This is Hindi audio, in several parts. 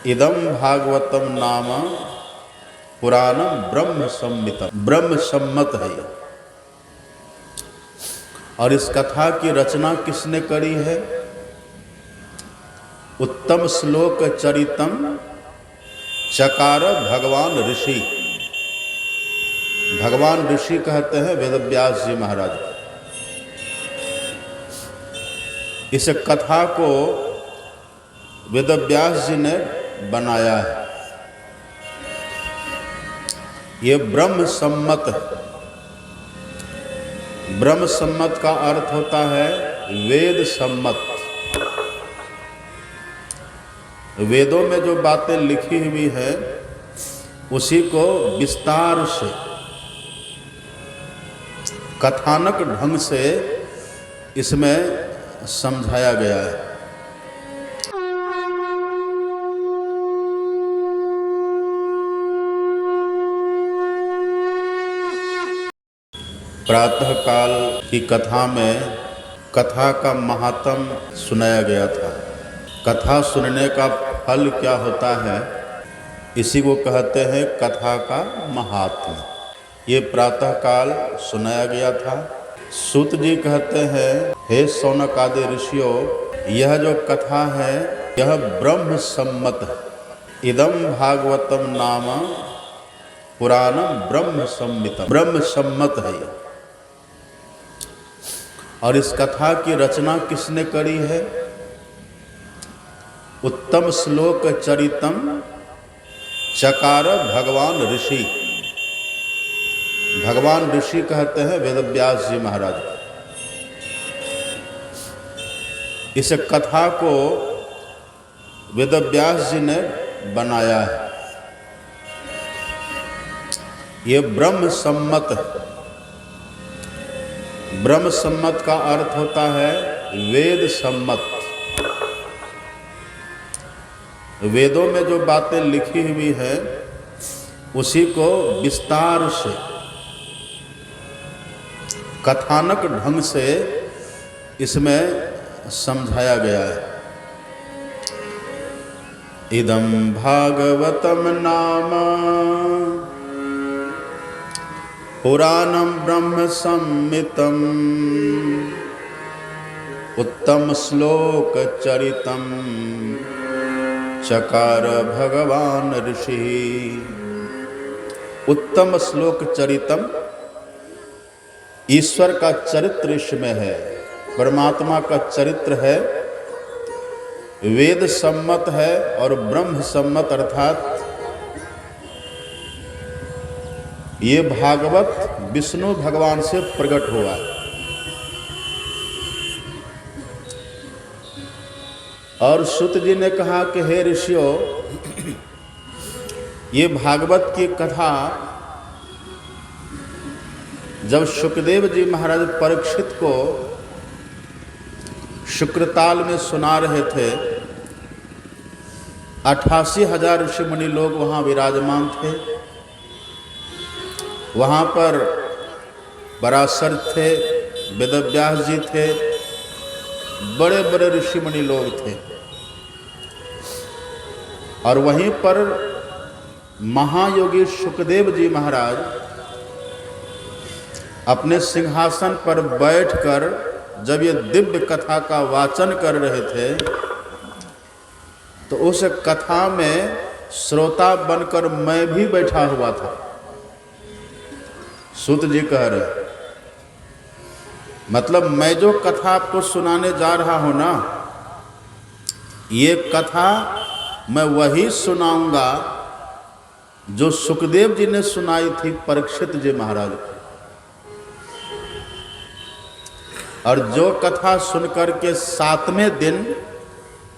इदम भागवतम नाम पुराणम ब्रह्म सम्मितम, ब्रह्म सम्मत है ये। और इस कथा की रचना किसने करी है? उत्तम श्लोक चरितम चकार भगवान ऋषि। भगवान ऋषि कहते हैं वेदव्यास जी महाराज। इस कथा को वेदव्यास जी ने बनाया है। ये ब्रह्म सम्मत है। ब्रह्म सम्मत का अर्थ होता है वेद सम्मत। वेदों में जो बातें लिखी हुई है उसी को विस्तार से कथानक ढंग से इसमें समझाया गया है। प्रातः काल की कथा में कथा का महात्म सुनाया गया था। कथा सुनने का फल क्या होता है, इसी को कहते हैं कथा का महात्म्य। ये प्रातः काल सुनाया गया था। सूत जी कहते हैं, हे शौनक आदि ऋषियों, यह जो कथा है यह ब्रह्म सम्मत है। इदम भागवतम नाम पुराणम ब्रह्म सम्मितम, ब्रह्म सम्मत है ये। और इस कथा की रचना किसने करी है? उत्तम श्लोक चरितम चकार भगवान ऋषि। भगवान ऋषि कहते हैं वेदव्यास जी महाराज। इस कथा को वेदव्यास जी ने बनाया है। ये ब्रह्म सम्मत है। ब्रह्म सम्मत का अर्थ होता है वेद सम्मत। वेदों में जो बातें लिखी हुई है उसी को विस्तार से कथानक ढंग से इसमें समझाया गया है। इदं भागवतम नाम पुराणं ब्रह्म सम्मितम् उत्तम श्लोक चरितम चकार भगवान ऋषि। उत्तम श्लोक चरितम, ईश्वर का चरित्र इसमें है, परमात्मा का चरित्र है, वेद सम्मत है और ब्रह्म सम्मत, अर्थात ये भागवत विष्णु भगवान से प्रकट हुआ है। और सूत जी ने कहा कि हे ऋषियों, ये भागवत की कथा जब शुकदेव जी महाराज परीक्षित को शुक्रताल में सुना रहे थे, 88,000 ऋषि मुनि लोग वहाँ विराजमान थे। वहाँ पर पराशर थे, वेदव्यास जी थे, बड़े बड़े ऋषि मुनि लोग थे। और वहीं पर महायोगी शुकदेव जी महाराज अपने सिंहासन पर बैठकर जब ये दिव्य कथा का वाचन कर रहे थे तो उस कथा में श्रोता बनकर मैं भी बैठा हुआ था। सूत जी कह रहे, मतलब मैं जो कथा आपको सुनाने जा रहा हूं ना, ये कथा मैं वही सुनाऊंगा जो सुखदेव जी ने सुनाई थी परीक्षित जी महाराज को। और जो कथा सुनकर के 7वें दिन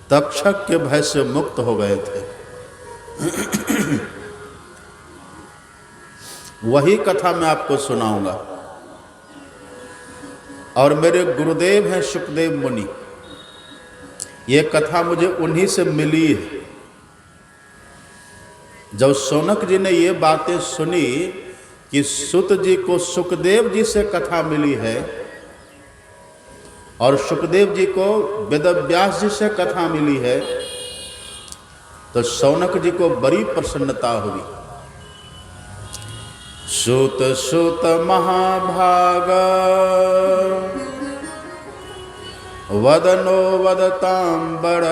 तक्षक के भय से मुक्त हो गए थे, वही कथा मैं आपको सुनाऊंगा। और मेरे गुरुदेव हैं शुकदेव मुनि, ये कथा मुझे उन्हीं से मिली है। जब शौनक जी ने ये बातें सुनी कि सुत जी को सुखदेव जी से कथा मिली है और सुखदेव जी को वेदव्यास जी से कथा मिली है, तो शौनक जी को बड़ी प्रसन्नता हुई। सूत सूत महाभाग वदनो वदतांबर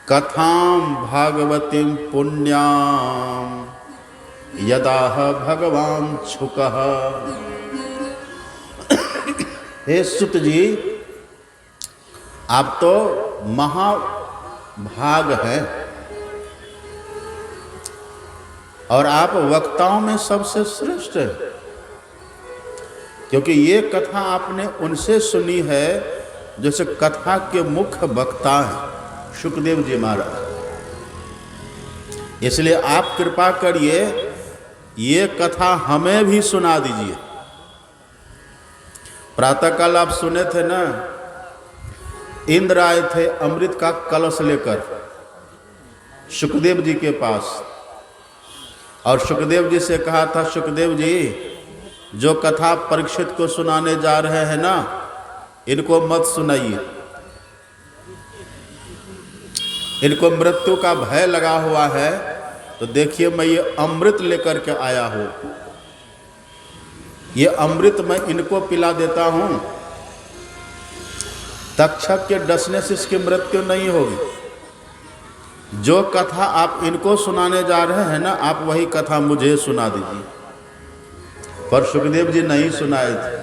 कथाम भागवतीम पुण्याम यदाह भगवान छुकः। हे सुत जी, आप तो महाभाग हैं और आप वक्ताओं में सबसे श्रेष्ठ हैं, क्योंकि ये कथा आपने उनसे सुनी है जैसे कथा के मुख्य वक्ता हैं शुकदेव जी महाराज। इसलिए आप कृपा करिए ये कथा हमें भी सुना दीजिए। प्रातःकाल आप सुने थे ना, इंद्र आए थे अमृत का कलश लेकर शुकदेव जी के पास, और शुकदेव जी से कहा था, शुकदेव जी जो कथा परीक्षित को सुनाने जा रहे हैं ना, इनको मत सुनाइए, इनको मृत्यु का भय लगा हुआ है। तो देखिए मैं ये अमृत लेकर के आया हूं, ये अमृत मैं इनको पिला देता हूं, तक्षक के डसने से इसकी मृत्यु नहीं होगी। जो कथा आप इनको सुनाने जा रहे हैं ना, आप वही कथा मुझे सुना दीजिए। पर शुकदेव जी नहीं सुनाए थे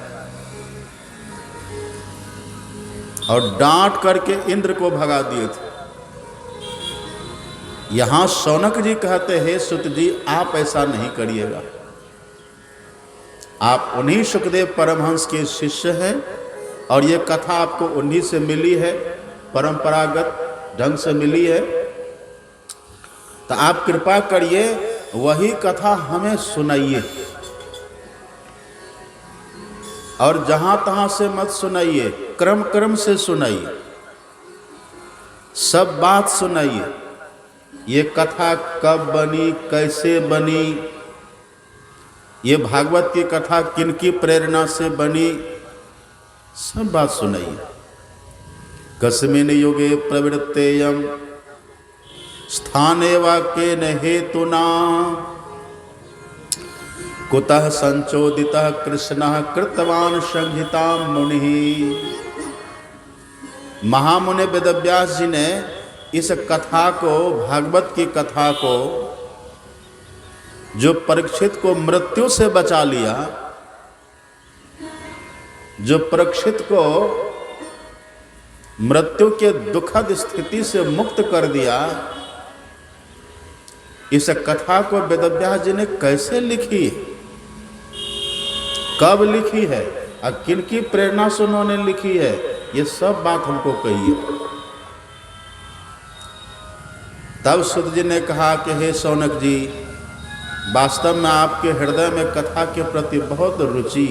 और डांट करके इंद्र को भगा दिए थे। यहां शौनक जी कहते हैं, सुत जी आप ऐसा नहीं करिएगा, आप उन्हीं शुकदेव परमहंस के शिष्य हैं और ये कथा आपको उन्हीं से मिली है, परंपरागत ढंग से मिली है। तो आप कृपा करिए वही कथा हमें सुनाइए, और जहां तहां से मत सुनाइए, क्रम क्रम से सुनाइए, सब बात सुनाइए। ये कथा कब बनी, कैसे बनी, ये भागवत की कथा किनकी प्रेरणा से बनी, सब बात सुनाइए। कस्मिन् युगे प्रवृत्तेयं स्थाने वा केन हेतुना कुतः संचोदितः कृष्णः कृतवान् संहितां मुनिः। महामुनि वेदव्यास जी ने इस कथा को, भागवत की कथा को, जो परीक्षित को मृत्यु से बचा लिया, जो परीक्षित को मृत्यु के दुखद स्थिति से मुक्त कर दिया, इस कथा को वेदव्यास जी ने कैसे लिखी, कब लिखी है और किनकी प्रेरणा से उन्होंने लिखी है, ये सब बात हमको कहिए। तब सुत जी ने कहा कि हे शौनक जी, वास्तव में आपके हृदय में कथा के प्रति बहुत रुचि,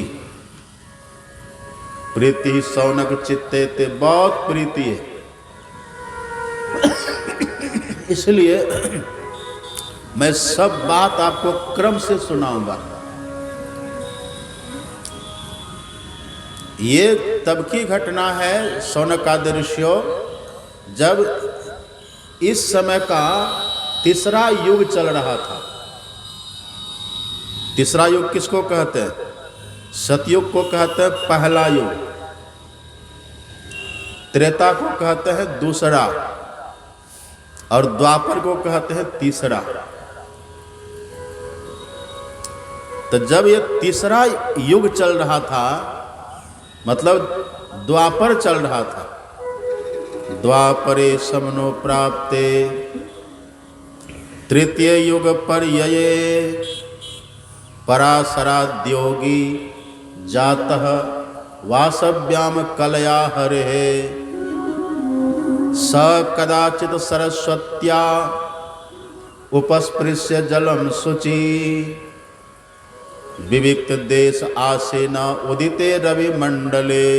प्रीति शौनक चित्ते ते, बहुत प्रीति है, इसलिए मैं सब बात आपको क्रम से सुनाऊंगा। ये तब की घटना है शौनकादि ऋषियों, जब इस समय का तीसरा युग चल रहा था। तीसरा युग किसको कहते हैं? सतयुग को कहते हैं पहला युग, त्रेता को कहते हैं दूसरा, और द्वापर को कहते हैं तीसरा। तो जब ये तीसरा युग चल रहा था, मतलब द्वापर चल रहा था, द्वापरे समनो प्राप्ते तृतीय युग पर्यये पराशराद्योगी जातः वासव्याम कलया हरे स कदाचित सरस्वत्या उपस्पृश्य जलम शुचि विविक्त देश आसेन उदिते रवि मंडले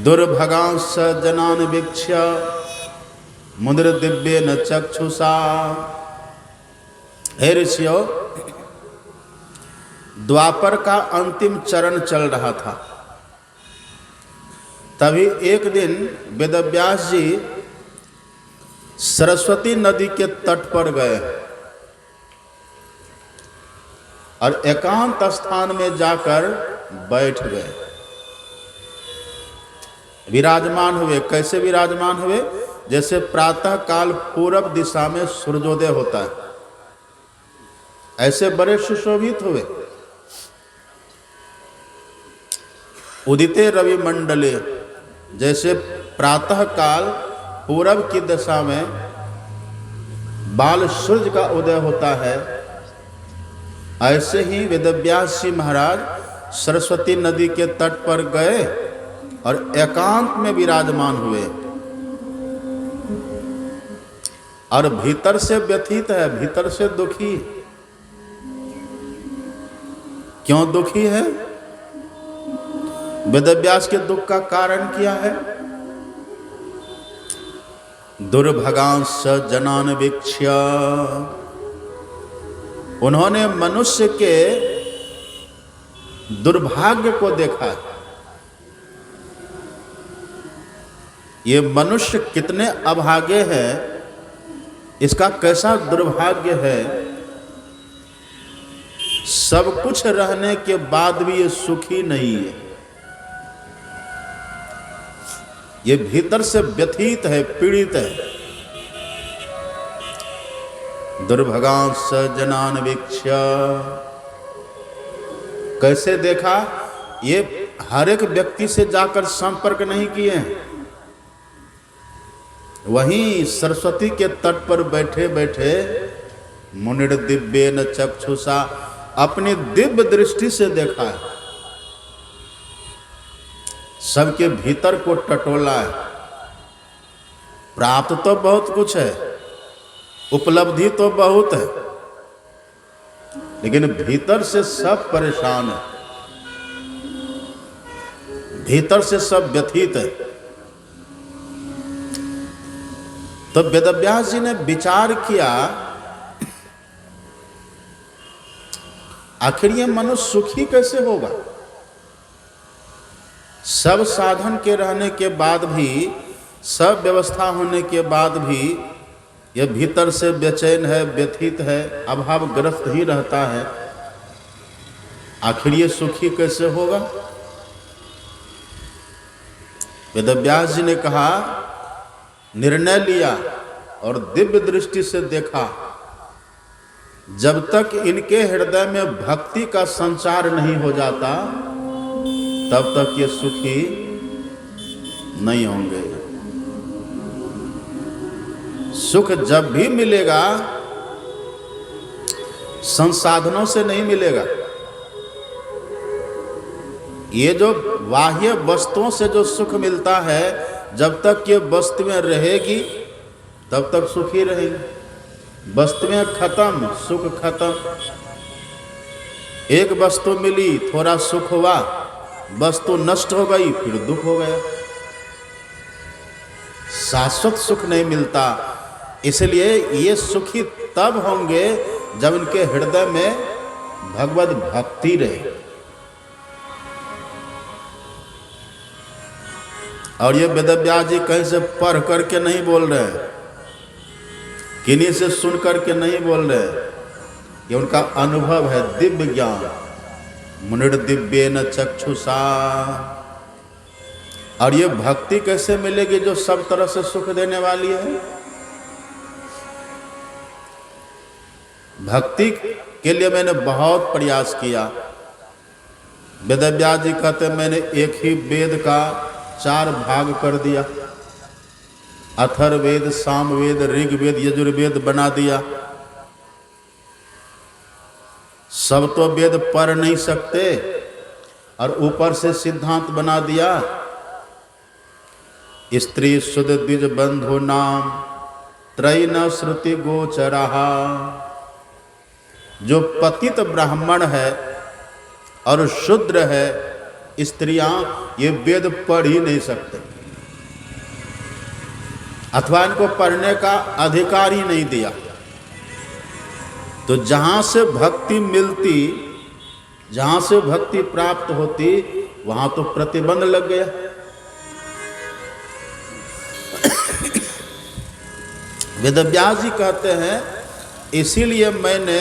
दुर्भगांस जनान वीक्ष्य मुद्र दिव्य न चक्षुषा। हे ऋषियों, द्वापर का अंतिम चरण चल रहा था। तभी एक दिन वेदव्यास जी सरस्वती नदी के तट पर गए और एकांत स्थान में जाकर बैठ गए, विराजमान हुए। कैसे विराजमान हुए? जैसे प्रातः काल पूरब दिशा में सूर्योदय होता है, ऐसे बड़े सुशोभित हुए। उदिते रवि मंडले, जैसे प्रातः काल पूरब की दिशा में बाल सूर्य का उदय होता है, ऐसे ही वेदव्यास जी महाराज सरस्वती नदी के तट पर गए और एकांत में विराजमान हुए। और भीतर से व्यथित है, भीतर से दुखी। क्यों दुखी है? वेदव्यास के दुख का कारण क्या है? दुर्भगांस जनान वीक्ष्य, उन्होंने मनुष्य के दुर्भाग्य को देखा। ये मनुष्य कितने अभागे हैं, इसका कैसा दुर्भाग्य है। सब कुछ रहने के बाद भी ये सुखी नहीं है, ये भीतर से व्यथित है, पीड़ित है। दुर्भगांस जनान वीक्ष्य, कैसे देखा? ये हर एक व्यक्ति से जाकर संपर्क नहीं किए हैं, वहीं सरस्वती के तट पर बैठे बैठे मुनिर दिव्येन चक्षुषा, अपनी दिव्य दृष्टि से देखा है। सबके भीतर को टटोला है। प्राप्त तो बहुत कुछ है, उपलब्धि तो बहुत है, लेकिन भीतर से सब परेशान है, भीतर से सब व्यथित है। तो वेदव्यास जी ने विचार किया, आखिर ये मनुष्य सुखी कैसे होगा? सब साधन के रहने के बाद भी, सब व्यवस्था होने के बाद भी ये भीतर से बेचैन है, व्यथित है, अभावग्रस्त ही रहता है। आखिर ये सुखी कैसे होगा? वेदव्यास जी ने कहा, निर्णय लिया और दिव्य दृष्टि से देखा, जब तक इनके हृदय में भक्ति का संचार नहीं हो जाता तब तक ये सुखी नहीं होंगे। सुख जब भी मिलेगा संसाधनों से नहीं मिलेगा। ये जो बाह्य वस्तुओं से जो सुख मिलता है, जब तक ये वस्तुएं रहेगी तब तक सुखी रहेगी। वस्तुएं खत्म, सुख खत्म। एक वस्तु मिली, थोड़ा सुख हुआ, वस्तु नष्ट हो गई, फिर दुख हो गया। शाश्वत सुख नहीं मिलता। इसलिए ये सुखी तब होंगे जब इनके हृदय में भगवत भक्ति रहे। और ये वेदव्यास जी कहीं से पढ़ करके नहीं बोल रहे हैं, किन्हीं से सुन करके नहीं बोल रहे हैं, ये उनका अनुभव है, दिव्य ज्ञान। मुनिर दिव्येन चक्षुषा। और ये भक्ति कैसे मिलेगी जो सब तरह से सुख देने वाली है? भक्ति के लिए मैंने बहुत प्रयास किया। वेदव्यास जी कहते मैंने एक ही वेद का 4 भाग कर दिया। अथर्ववेद, सामवेद, ऋग्वेद, यजुर्वेद बना दिया। सब तो वेद पढ़ नहीं सकते और ऊपर से सिद्धांत बना दिया। स्त्री सुद द्विज बंधु नाम त्रय न श्रुति गोचरहा। जो पतित ब्राह्मण है और शूद्र है, स्त्रियां, ये वेद पढ़ ही नहीं सकते, अथवा इनको पढ़ने का अधिकार ही नहीं दिया। तो जहां से भक्ति मिलती, जहां से भक्ति प्राप्त होती, वहां तो प्रतिबंध लग गया। वेदव्यास जी कहते हैं इसीलिए मैंने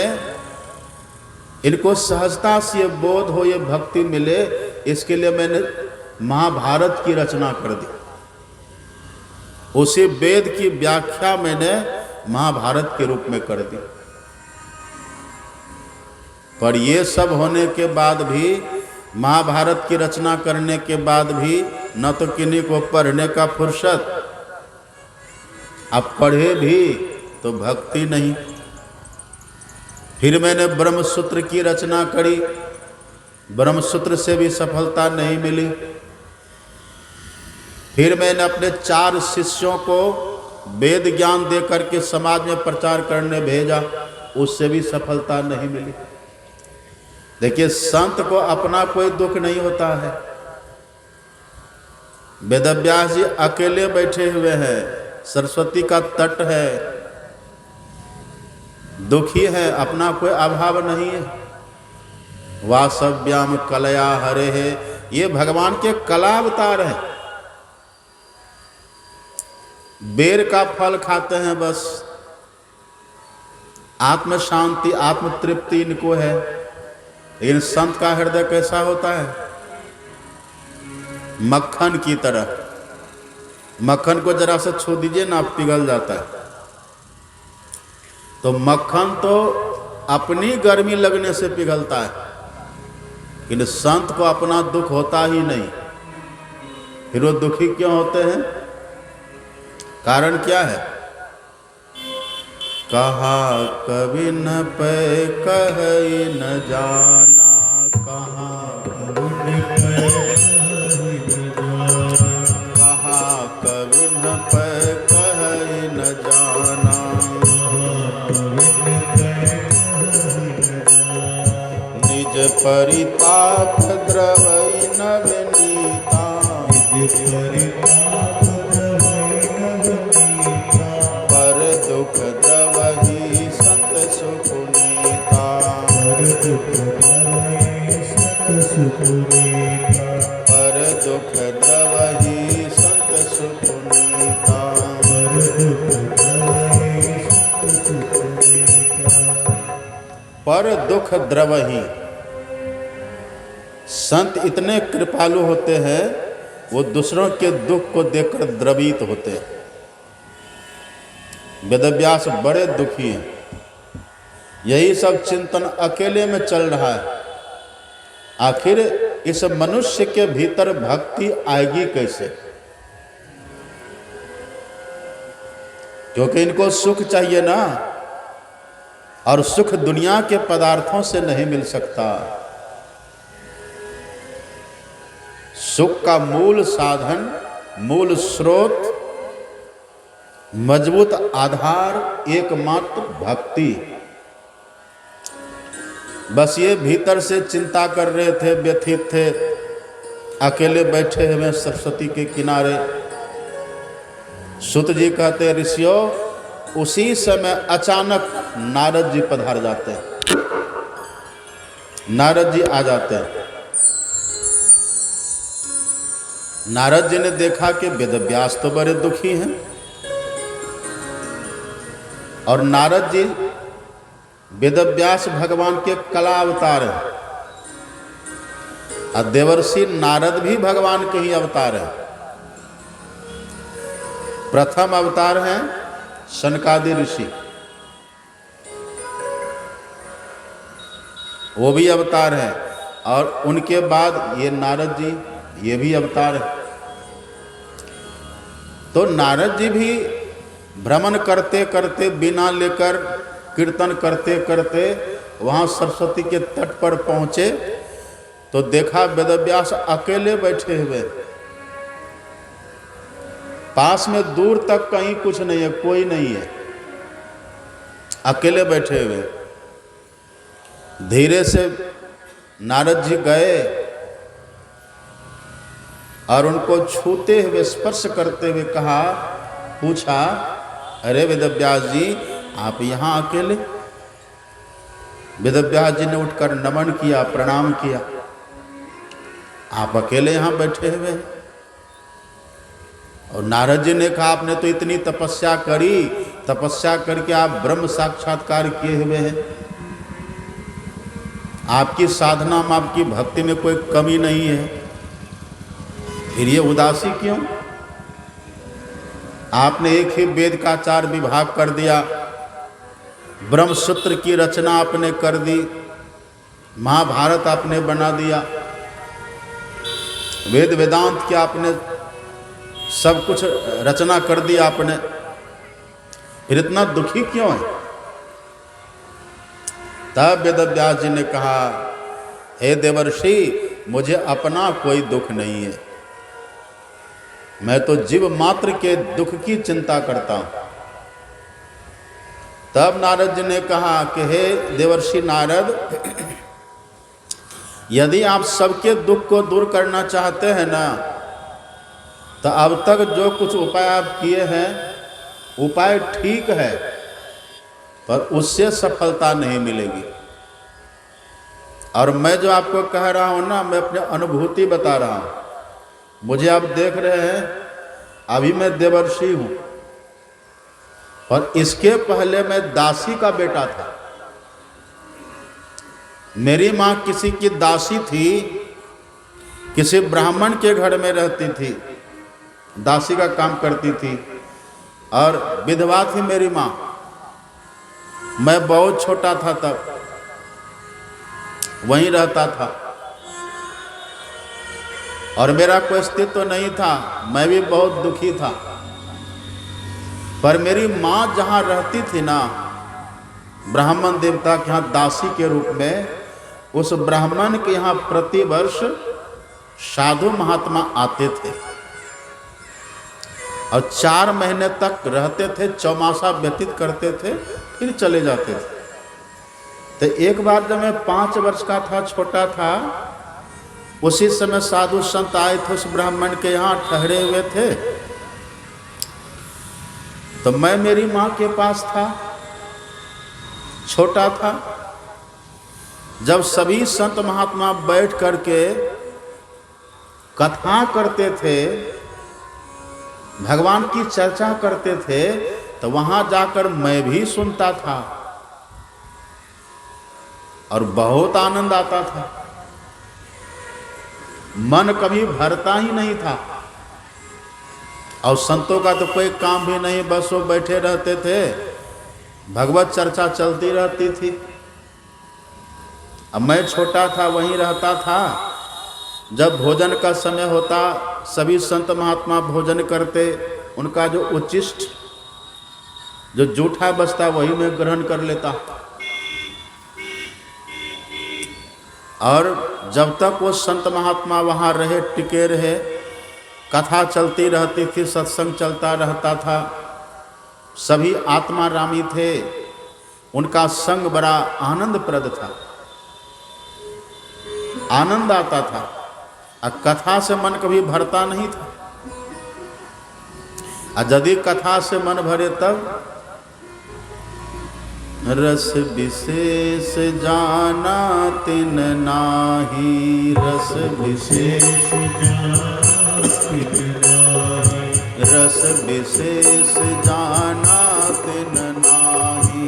इनको सहजता से ये बोध हो, ये भक्ति मिले, इसके लिए मैंने महाभारत की रचना कर दी। उसी वेद की व्याख्या मैंने महाभारत के रूप में कर दी। पर ये सब होने के बाद भी, महाभारत की रचना करने के बाद भी न तो किन्हीं को पढ़ने का फुर्सत, अब पढ़े भी तो भक्ति नहीं। फिर मैंने ब्रह्मसूत्र की रचना करी, ब्रह्मसूत्र से भी सफलता नहीं मिली। फिर मैंने अपने 4 शिष्यों को वेद ज्ञान दे करके समाज में प्रचार करने भेजा, उससे भी सफलता नहीं मिली। देखिए, संत को अपना कोई दुख नहीं होता है। वेदव्यास जी अकेले बैठे हुए हैं, सरस्वती का तट है, दुखी है, अपना कोई अभाव नहीं है। वासव्याम कलया हरे है, ये भगवान के कला अवतार हैं। बेर का फल खाते हैं बस, आत्म शांति आत्म तृप्ति इनको है। लेकिन संत का हृदय कैसा होता है? मक्खन की तरह। मक्खन को जरा सा छू दीजिए ना, पिघल जाता है। तो मक्खन तो अपनी गर्मी लगने से पिघलता है, लेकिन संत को अपना दुख होता ही नहीं। फिर वो दुखी क्यों होते हैं? कारण क्या है? कहा कभी न पे कहे न जाना, कहा कभी न पे कहे न जाना, निज परिताप द्रवई नवनीता, पर दुख द्रवही संत सुपुनीता, पर दुख द्रवही संत सुपुनीता। पर दुख द्रवही, संत इतने कृपालु होते हैं, वो दूसरों के दुख को देखकर द्रवित होते हैं। वेदव्यास बड़े दुखी हैं, यही सब चिंतन अकेले में चल रहा है। आखिर इस मनुष्य के भीतर भक्ति आएगी कैसे? क्योंकि इनको सुख चाहिए ना, और सुख दुनिया के पदार्थों से नहीं मिल सकता। सुख का मूल साधन, मूल स्रोत, मजबूत आधार एकमात्र भक्ति। बस ये भीतर से चिंता कर रहे थे, व्यथित थे, अकेले बैठे हुए सरस्वती के किनारे। सुत जी कहते, ऋषियों, उसी समय अचानक नारद जी पधार जाते हैं। नारद जी आ जाते हैं। नारद जी ने देखा कि वेदव्यास तो बड़े दुखी हैं, और नारद जी वेदव्यास भगवान के कला अवतार हैं, और देवर्षि नारद भी भगवान के ही अवतार हैं। प्रथम अवतार हैं सनकादि ऋषि, वो भी अवतार हैं, और उनके बाद ये नारद जी, ये भी अवतार है। तो नारद जी भी भ्रमण करते करते, बिना लेकर कीर्तन करते करते वहाँ सरस्वती के तट पर पहुँचे, तो देखा वेदव्यास अकेले बैठे हुए। पास में दूर तक कहीं कुछ नहीं है, कोई नहीं है, अकेले बैठे हुए। धीरे से नारद जी गए और उनको छूते हुए, स्पर्श करते हुए कहा, पूछा, अरे वेदव्यास जी, आप यहाँ अकेले? वेदव्यास जी ने उठकर नमन किया, प्रणाम किया। आप अकेले यहाँ बैठे हुए हैं? और नारद जी ने कहा, आपने तो इतनी तपस्या करी, तपस्या करके आप ब्रह्म साक्षात्कार किए हुए हैं, आपकी साधना में, आपकी भक्ति में कोई कमी नहीं है, फिर ये उदासी क्यों? आपने एक ही वेद का 4 विभाग कर दिया, ब्रह्मसूत्र की रचना आपने कर दी, महाभारत आपने बना दिया, वेद वेदांत की आपने सब कुछ रचना कर दी आपने, फिर इतना दुखी क्यों है? तब वेदव्यास जी ने कहा, हे देवर्षि, मुझे अपना कोई दुख नहीं है, मैं तो जीव मात्र के दुख की चिंता करता हूं। तब नारद जी ने कहा कि हे देवर्षि नारद, यदि आप सबके दुख को दूर करना चाहते हैं ना, तो अब तक जो कुछ उपाय आप किए हैं, उपाय ठीक है, पर उससे सफलता नहीं मिलेगी। और मैं जो आपको कह रहा हूं ना, मैं अपनी अनुभूति बता रहा हूं। मुझे आप देख रहे हैं, अभी मैं देवर्षि हूं, और इसके पहले मैं दासी का बेटा था। मेरी मां किसी की दासी थी, किसी ब्राह्मण के घर में रहती थी, दासी का काम करती थी, और विधवा थी मेरी मां। मैं बहुत छोटा था तब, वहीं रहता था, और मेरा कोई अस्तित्व तो नहीं था, मैं भी बहुत दुखी था। पर मेरी मां जहां रहती थी ना, ब्राह्मण देवता के यहाँ दासी के रूप में, उस ब्राह्मण के यहाँ प्रतिवर्ष साधु महात्मा आते थे और 4 महीने तक रहते थे, चौमासा व्यतीत करते थे, फिर चले जाते थे। तो एक बार जब मैं 5 वर्ष का था, छोटा था, उसी समय साधु संत आए थे, उस ब्राह्मण के यहाँ ठहरे हुए थे। तो मैं मेरी माँ के पास था, छोटा था। जब सभी संत महात्मा बैठ करके कथा करते थे, भगवान की चर्चा करते थे, तो वहां जाकर मैं भी सुनता था और बहुत आनंद आता था। मन कभी भरता ही नहीं था। और संतों का तो कोई काम भी नहीं, बस वो बैठे रहते थे, भगवत चर्चा चलती रहती थी। अब मैं छोटा था, वहीं रहता था। जब भोजन का समय होता, सभी संत महात्मा भोजन करते, उनका जो उच्चिष्ट, जो जूठा बचता, वही मैं ग्रहण कर लेता। और जब तक वो संत महात्मा वहाँ रहे, टिके रहे, कथा चलती रहती थी, सत्संग चलता रहता था, सभी आत्मारामी थे, उनका संग बड़ा आनंदप्रद था, आनंद आता था। और कथा से मन कभी भरता नहीं था। और यदि कथा से मन भरे तब रस विशेष जाना तिन नाही, रस विशेष रस विशेष जाना तिन नाही,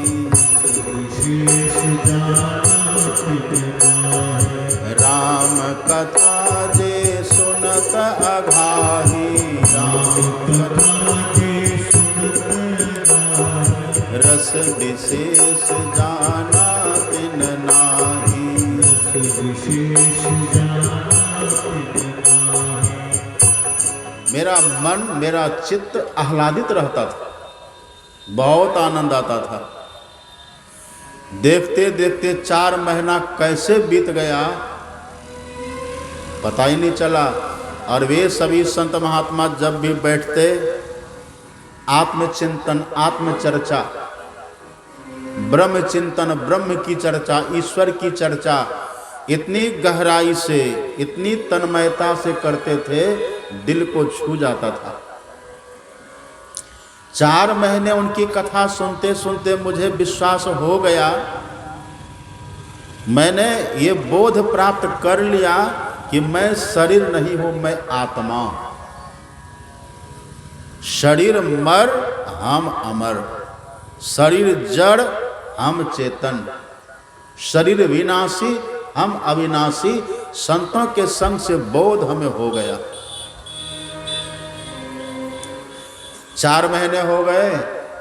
राम कथा जे सुनत अघाही, रस विशेष जाना तिन नाही। मेरा मन, मेरा चित्त आह्लादित रहता था, बहुत आनंद आता था। देखते देखते 4 महीना कैसे बीत गया पता ही नहीं चला। और वे सभी संत महात्मा जब भी बैठते, आत्मचिंतन, आत्मचर्चा, ब्रह्म चिंतन, ब्रह्म की चर्चा, ईश्वर की चर्चा इतनी गहराई से, इतनी तन्मयता से करते थे, दिल को छू जाता था। 4 महीने उनकी कथा सुनते सुनते मुझे विश्वास हो गया, मैंने ये बोध प्राप्त कर लिया कि मैं शरीर नहीं हूं, मैं आत्मा। शरीर मर, हम अमर। शरीर जड़, हम चेतन। शरीर विनाशी, हम अविनाशी। संतों के संग से बोध हमें हो गया। 4 महीने हो गए,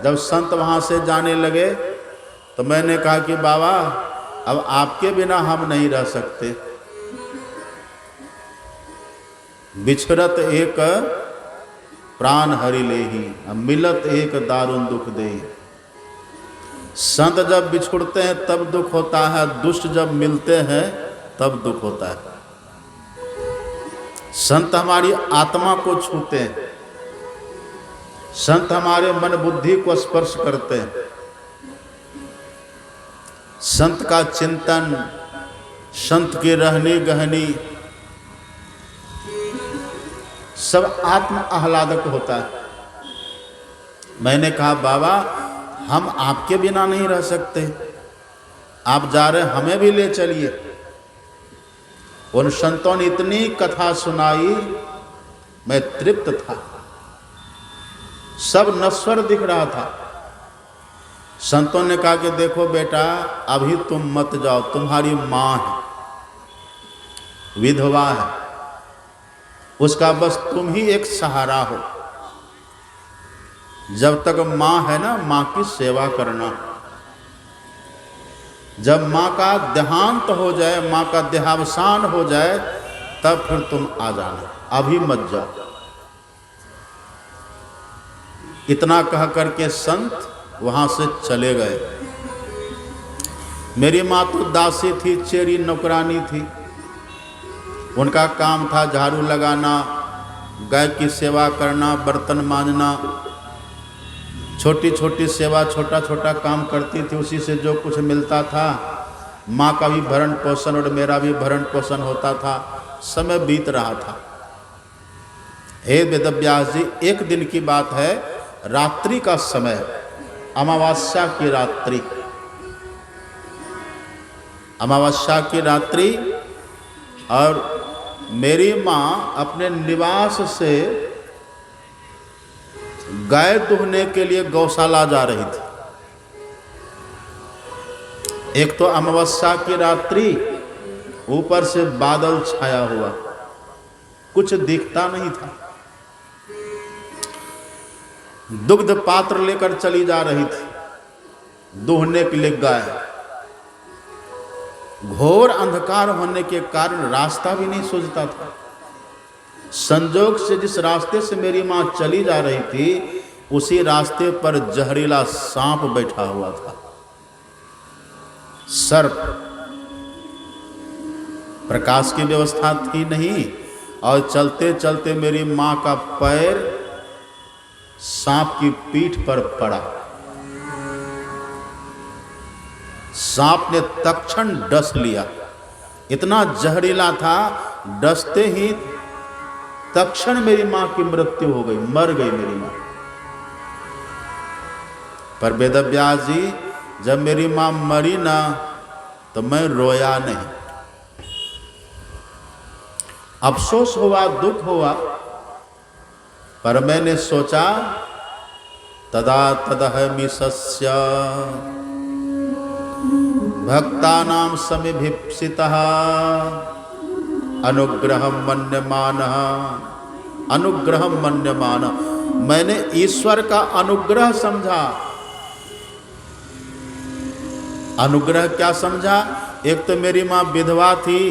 जब संत वहाँ से जाने लगे तो मैंने कहा कि बाबा अब आपके बिना हम नहीं रह सकते। बिछड़त एक प्राण हरि लेहि, मिलत एक दारुण दुख देहि। संत जब बिछुड़ते हैं तब दुख होता है, दुष्ट जब मिलते हैं तब दुख होता है। संत हमारी आत्मा को छूते हैं, संत हमारे मन बुद्धि को स्पर्श करते हैं। संत का चिंतन, संत की रहनी गहनी सब आत्म आह्लादक होता है। मैंने कहा बाबा हम आपके बिना नहीं रह सकते, आप जा रहे हमें भी ले चलिए। उन संतों ने इतनी कथा सुनाई, मैं तृप्त था। सब नश्वर दिख रहा था। संतों ने कहा कि देखो बेटा अभी तुम मत जाओ, तुम्हारी माँ है, विधवा है, उसका बस तुम ही एक सहारा हो। जब तक माँ है ना, माँ की सेवा करना। जब माँ का देहांत हो जाए, माँ का देहावसान हो जाए, तब फिर तुम आ जाना, अभी मत जाओ। इतना कह करके संत वहां से चले गए। मेरी माँ तो दासी थी, चेरी नौकरानी थी। उनका काम था झाड़ू लगाना, गाय की सेवा करना, बर्तन मांजना, छोटी छोटी सेवा, छोटा छोटा काम करती थी। उसी से जो कुछ मिलता था, माँ का भी भरण पोषण और मेरा भी भरण पोषण होता था। समय बीत रहा था। हे वेदव्यास जी, एक दिन की बात है, रात्रि का समय, अमावस्या की रात्रि। अमावस्या की रात्रि, और मेरी माँ अपने निवास से गाय दुहने के लिए गौशाला जा रही थी। एक तो अमावस्या की रात्रि, ऊपर से बादल छाया हुआ, कुछ दिखता नहीं था। दुग्ध पात्र लेकर चली जा रही थी दुहने के लिए गाय। घोर अंधकार होने के कारण रास्ता भी नहीं सूझता था। संजोग से जिस रास्ते से मेरी माँ चली जा रही थी, उसी रास्ते पर जहरीला सांप बैठा हुआ था, सर्प। प्रकाश की व्यवस्था थी नहीं, और चलते चलते मेरी माँ का पैर सांप की पीठ पर पड़ा। सांप ने तत्क्षण डस लिया। इतना जहरीला था, डसते ही तत्क्षण मेरी माँ की मृत्यु हो गई, मर गई मेरी माँ। पर वेदव्यास जी, जब मेरी माँ मरी ना, तो मैं रोया नहीं। अफसोस हुआ, दुख हुआ, पर मैंने सोचा तदा तदहमिषस्य भक्तानां समिभिप्सितः अनुग्रहं मन्यमानः। अनुग्रहं मन्यमानः, मैंने ईश्वर का अनुग्रह समझा। अनुग्रह क्या समझा? एक तो मेरी माँ विधवा थी,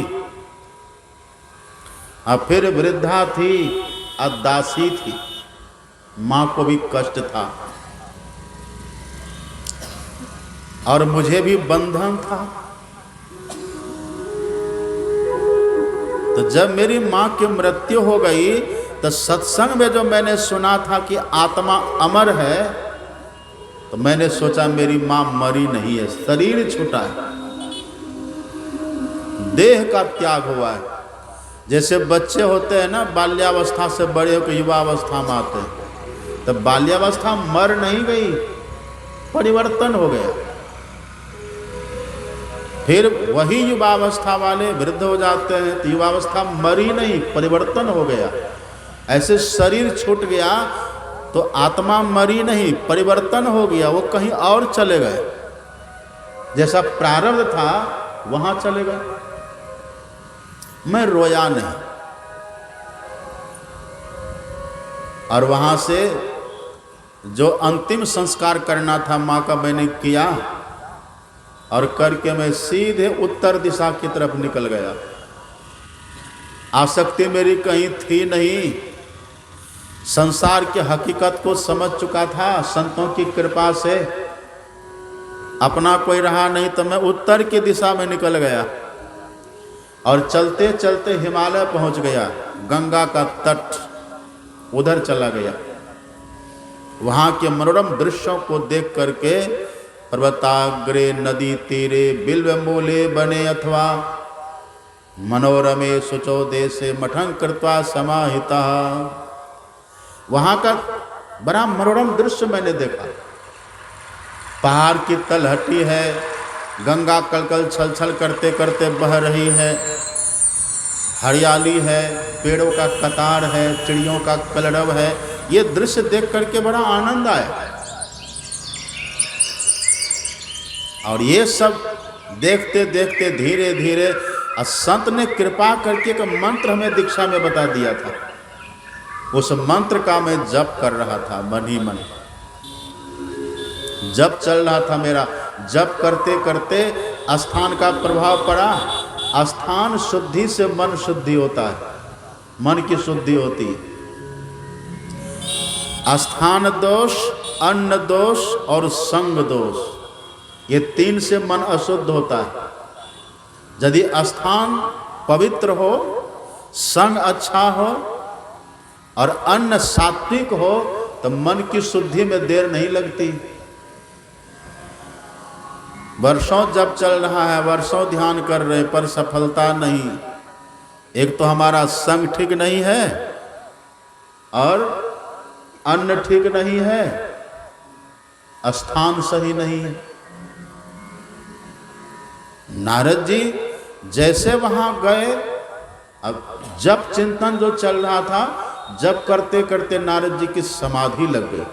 और फिर वृद्धा थी, और दासी थी। माँ को भी कष्ट था, और मुझे भी बंधन था। तो जब मेरी माँ की मृत्यु हो गई, तो सत्संग में जो मैंने सुना था कि आत्मा अमर है, तो मैंने सोचा मेरी माँ मरी नहीं है, शरीर छूटा है, देह का त्याग हुआ है। जैसे बच्चे होते हैं ना, बाल्यावस्था से बड़े होकर युवावस्था में आते हैं, तो बाल्यावस्था मर नहीं गई, परिवर्तन हो गया। फिर वही युवावस्था वाले वृद्ध हो जाते हैं, तो युवावस्था मरी नहीं, परिवर्तन हो गया। ऐसे शरीर छूट गया तो आत्मा मरी नहीं, परिवर्तन हो गया, वो कहीं और चले गए, जैसा प्रारब्ध था वहां चले गए। मैं रोया नहीं, और वहां से जो अंतिम संस्कार करना था माँ का मैंने किया, और करके मैं सीधे उत्तर दिशा की तरफ निकल गया। आसक्ति मेरी कहीं थी नहीं, संसार की हकीकत को समझ चुका था संतों की कृपा से। अपना कोई रहा नहीं तो मैं उत्तर की दिशा में निकल गया, और चलते चलते हिमालय पहुंच गया। गंगा का तट उधर चला गया। वहां के मनोरम दृश्यों को देख करके पर्वताग्रे नदी तीरे बिल्व मूले बने अथवा मनोरमे शुचो देशे मठं कृत्वा समाहिता। वहां का बड़ा मनोरम दृश्य मैंने देखा। पहाड़ की तलहटी है, गंगा कलकल छल छल करते करते बह रही है, हरियाली है, पेड़ों का कतार है, चिड़ियों का कलरव है। ये दृश्य देख करके बड़ा आनंद आया। और ये सब देखते देखते धीरे धीरे संत ने कृपा करके एक मंत्र हमें दीक्षा में बता दिया था। उस मंत्र का मैं जप कर रहा था मन ही मन, जप चल रहा था मेरा। जप करते करते स्थान का प्रभाव पड़ा। स्थान शुद्धि से मन शुद्धि होता है, मन की शुद्धि होती है। स्थान दोष, अन्न दोष और संग दोष, ये तीन से मन अशुद्ध होता है। यदि स्थान पवित्र हो, संग अच्छा हो और अन्न सात्विक हो तो मन की शुद्धि में देर नहीं लगती। वर्षों जब चल रहा है, वर्षों ध्यान कर रहे पर सफलता नहीं। एक तो हमारा संग ठीक नहीं है और अन्न ठीक नहीं है, स्थान सही नहीं है। नारद जी जैसे वहां गए, अब जप चिंतन जो चल रहा था, जप करते करते नारद जी की समाधि लग गई।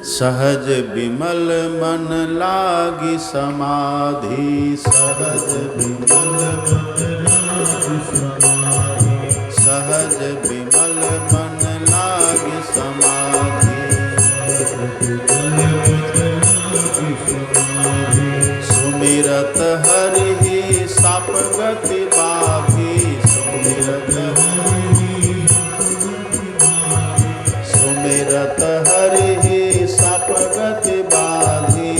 सहज विमल मन लागी समाधि, सहज विमल मन लागी समाधि, सहज विमल मन लागी समाधि, सुमिरत हरि साप गति बाधी, सुमिरत सुमिरत हरि साप गति बाधी,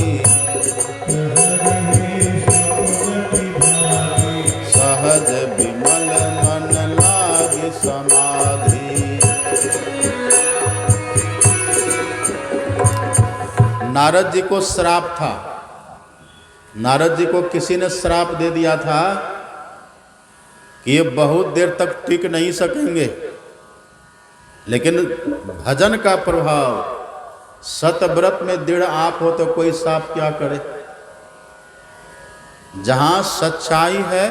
सहज विमल मन लागी समाधि। नारद जी को श्राप था। नारद जी को किसी ने श्राप दे दिया था कि ये बहुत देर तक टिक नहीं सकेंगे। लेकिन भजन का प्रभाव, सतव्रत में दृढ़ आप हो तो कोई श्राप क्या करे। जहां सच्चाई है,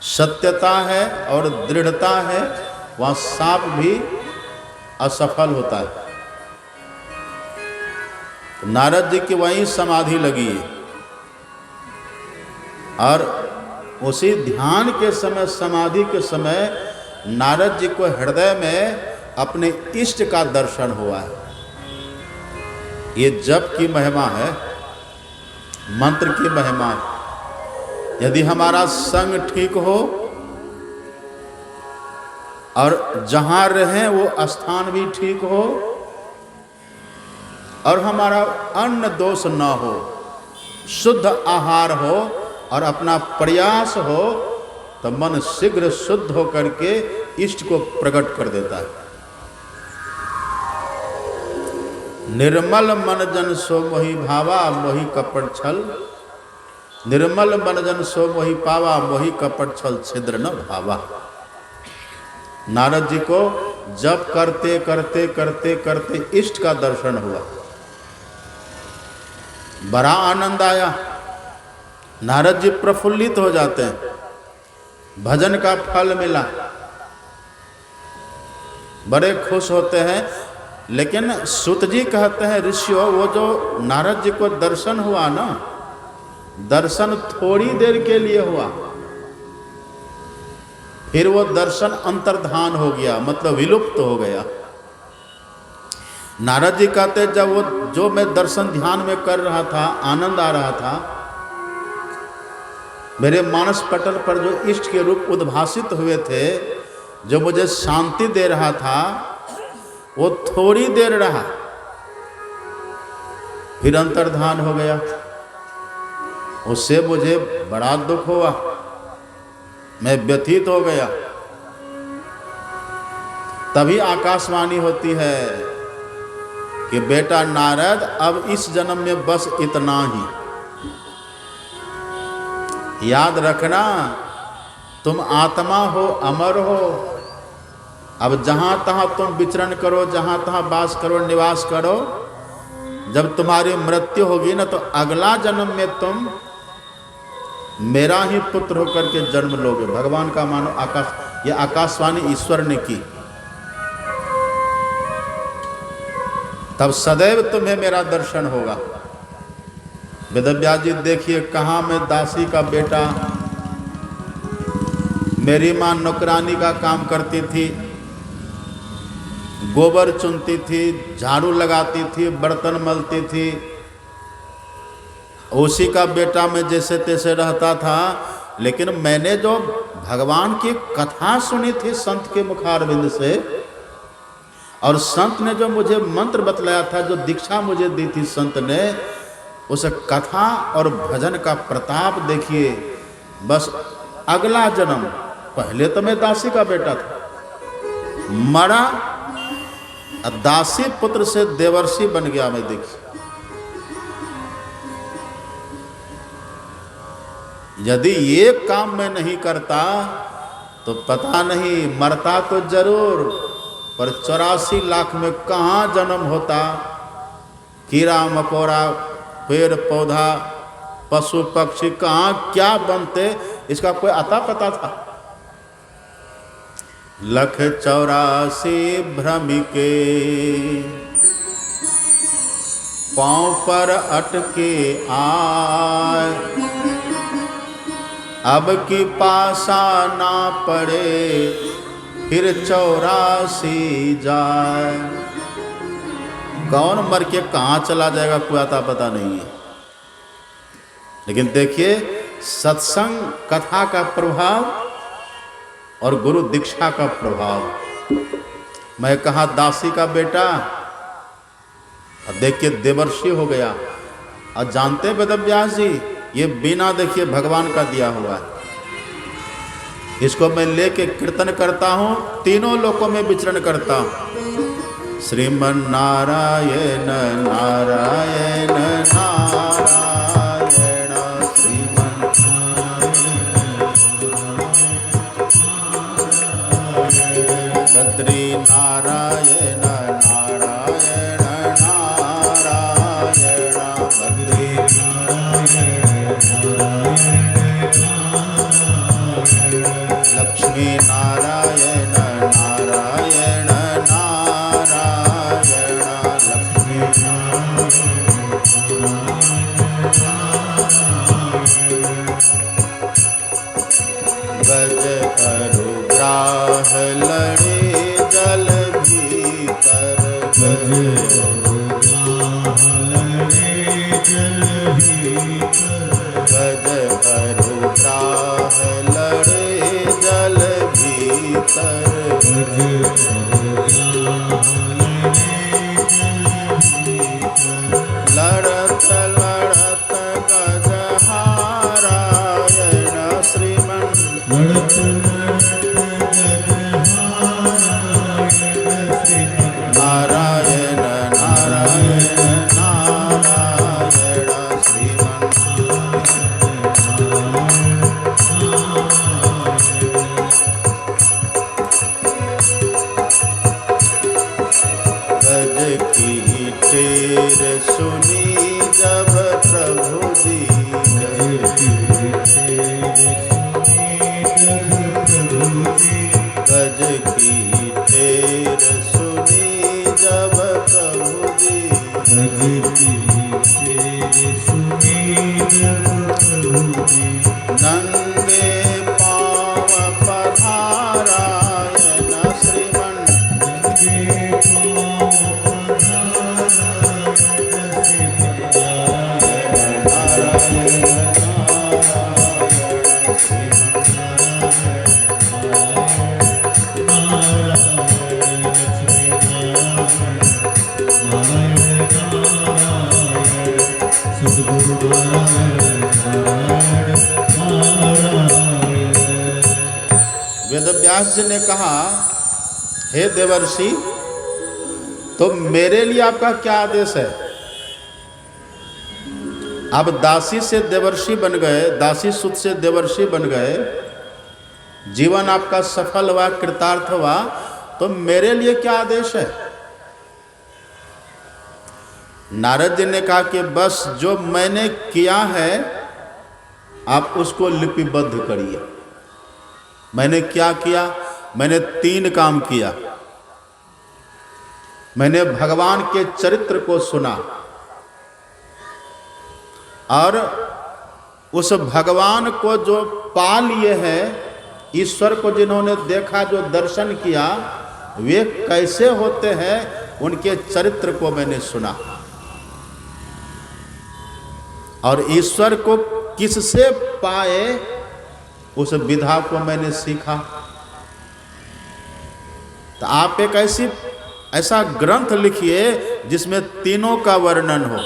सत्यता है और दृढ़ता है, वहां श्राप भी असफल होता है। नारद जी की वहीं समाधि लगी है, और उसी ध्यान के समय, समाधि के समय नारद जी को हृदय में अपने इष्ट का दर्शन हुआ है। ये जप की महिमा है, मंत्र की महिमा है। यदि हमारा संग ठीक हो और जहां रहें वो स्थान भी ठीक हो, और हमारा अन्न दोष न हो, शुद्ध आहार हो और अपना प्रयास हो, तो मन शीघ्र शुद्ध होकर के इष्ट को प्रकट कर देता है। निर्मल मन जन सो मोहि भावा, मोहि कपट छल। निर्मल मन जन सो मोहि पावा, मोहि कपट छल छिद्र न भावा। नारद जी को जप करते करते करते करते इष्ट का दर्शन हुआ, बड़ा आनंद आया। नारद जी प्रफुल्लित हो जाते हैं, भजन का फल मिला। बड़े खुश होते हैं। लेकिन सूत जी कहते हैं ऋषियों, वो जो नारद जी को दर्शन हुआ ना, दर्शन थोड़ी देर के लिए हुआ, फिर वो दर्शन अंतर्धान हो गया, मतलब विलुप्त हो गया। नारद जी कहते जब वो जो मैं दर्शन ध्यान में कर रहा था, आनंद आ रहा था, मेरे मानस पटल पर जो इष्ट के रूप उद्भासित हुए थे, जो मुझे शांति दे रहा था, वो थोड़ी देर रहा, फिर अंतर्धान हो गया। उससे मुझे बड़ा दुख हुआ, मैं व्यथित हो गया। तभी आकाशवाणी होती है कि बेटा नारद, अब इस जन्म में बस इतना ही, याद रखना तुम आत्मा हो, अमर हो। अब जहां तहां तुम विचरण करो, जहां तहां वास करो, निवास करो, जब तुम्हारी मृत्यु होगी ना, तो अगला जन्म में तुम मेरा ही पुत्र होकर के जन्म लोगे। भगवान का मानो आकाश, ये आकाशवाणी ईश्वर ने की। तब सदैव तुम्हें मेरा दर्शन होगा। वेदव्यास जी देखिए, कहाँ मैं दासी का बेटा, मेरी माँ नौकरानी का काम करती थी, गोबर चुनती थी, झाड़ू लगाती थी, बर्तन मलती थी, उसी का बेटा मैं जैसे तैसे रहता था। लेकिन मैंने जो भगवान की कथा सुनी थी संत के मुखारविंद से, और संत ने जो मुझे मंत्र बतलाया था, जो दीक्षा मुझे दी थी संत ने, उस कथा और भजन का प्रताप देखिए। बस अगला जन्म, पहले तो मैं दासी का बेटा था, मरा, दासी पुत्र से देवर्षि बन गया मैं। देखिए, यदि ये काम मैं नहीं करता तो पता नहीं, मरता तो जरूर, पर 84 लाख में कहाँ जन्म होता। कीड़ा मकोड़ा, पेड़ पौधा, पशु पक्षी कहाँ क्या बनते, इसका कोई अता पता था। 184 भ्रमिके पांव पर अटके आए, अब की पासा ना पड़े, फिर 84 जाए। कौन मर के कहाँ चला जाएगा कोई अता पता नहीं है। लेकिन देखिए, सत्संग कथा का प्रभाव और गुरु दीक्षा का प्रभाव। मैं कहा दासी का बेटा, और देखिए देवर्षि हो गया। और जानते वेदव्यास जी, ये बिना देखिए भगवान का दिया हुआ है। इसको मैं लेके कीर्तन करता हूँ, तीनों लोकों में विचरण करता हूँ। श्रीमन नारायण नारायण नारायण, श्रीमन बद्री नारायण नारायण नारायण, बद्री लक्ष्मी नारायण नारायण नारायण, लक्ष्मी गज करु ग्राह लड़े जल भीतर, गज करु ग्राह लड़े जल भीतर, लड़त लड़त गज हारायण, श्रीमन नारायण नारायण नारायण, श्रीमन गज की टेर सुनी जब प्रभु जी, गज की टेर नंगे पाँव पधारायण श्रीमन वेदव्यास जी ने कहा, हे देवर्षि, तो मेरे लिए आपका क्या आदेश है? आप दासी से देवर्षि बन गए, दासी सुत से देवर्षि बन गए, जीवन आपका सफल हुआ, कृतार्थ हुआ, तो मेरे लिए क्या आदेश है? नारद जी ने कहा कि बस जो मैंने किया है आप उसको लिपिबद्ध करिए। मैंने क्या किया? मैंने 3 काम किया। मैंने भगवान के चरित्र को सुना और उस भगवान को जो पा लिए हैं, ईश्वर को जिन्होंने देखा, जो दर्शन किया, वे कैसे होते हैं, उनके चरित्र को मैंने सुना। और ईश्वर को किससे पाए उस विधा को मैंने सीखा। तो आप एक ऐसा ग्रंथ लिखिए जिसमें तीनों का वर्णन हो,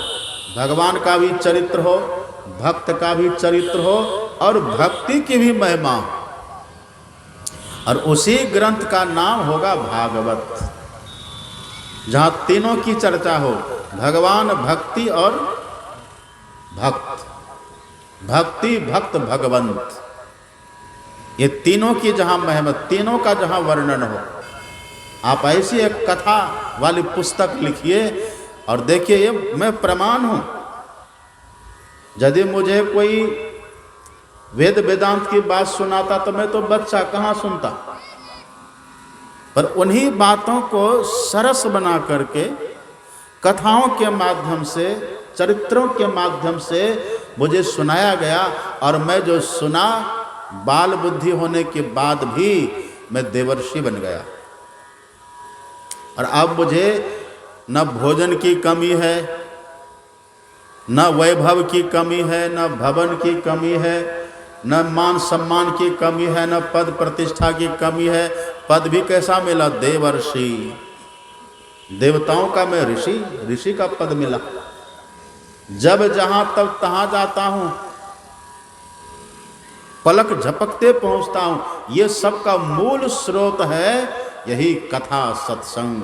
भगवान का भी चरित्र हो, भक्त का भी चरित्र हो और भक्ति की भी महिमा हो। और उसी ग्रंथ का नाम होगा भागवत, जहाँ तीनों की चर्चा हो, भगवान, भक्ति और भक्त, भक्ति भक्त भगवंत, ये तीनों की जहाँ महिमा, तीनों का जहाँ वर्णन हो। आप ऐसी एक कथा वाली पुस्तक लिखिए और देखिए, ये मैं प्रमाण हूँ। यदि मुझे कोई वेद वेदांत की बात सुनाता तो मैं तो बच्चा, कहाँ सुनता, पर उन्हीं बातों को सरस बना करके कथाओं के माध्यम से, चरित्रों के माध्यम से मुझे सुनाया गया। और मैं जो सुना, बाल बुद्धि होने के बाद भी मैं देवर्षि बन गया। और अब मुझे न भोजन की कमी है, न वैभव की कमी है, न भवन की कमी है, न मान सम्मान की कमी है, न पद प्रतिष्ठा की कमी है। पद भी कैसा मिला? देवर्षि, देवताओं का मैं ऋषि, ऋषि का पद मिला। जब जहां तब तहां जाता हूं, पलक झपकते पहुंचता हूं। ये सब का मूल स्रोत है यही कथा, सत्संग।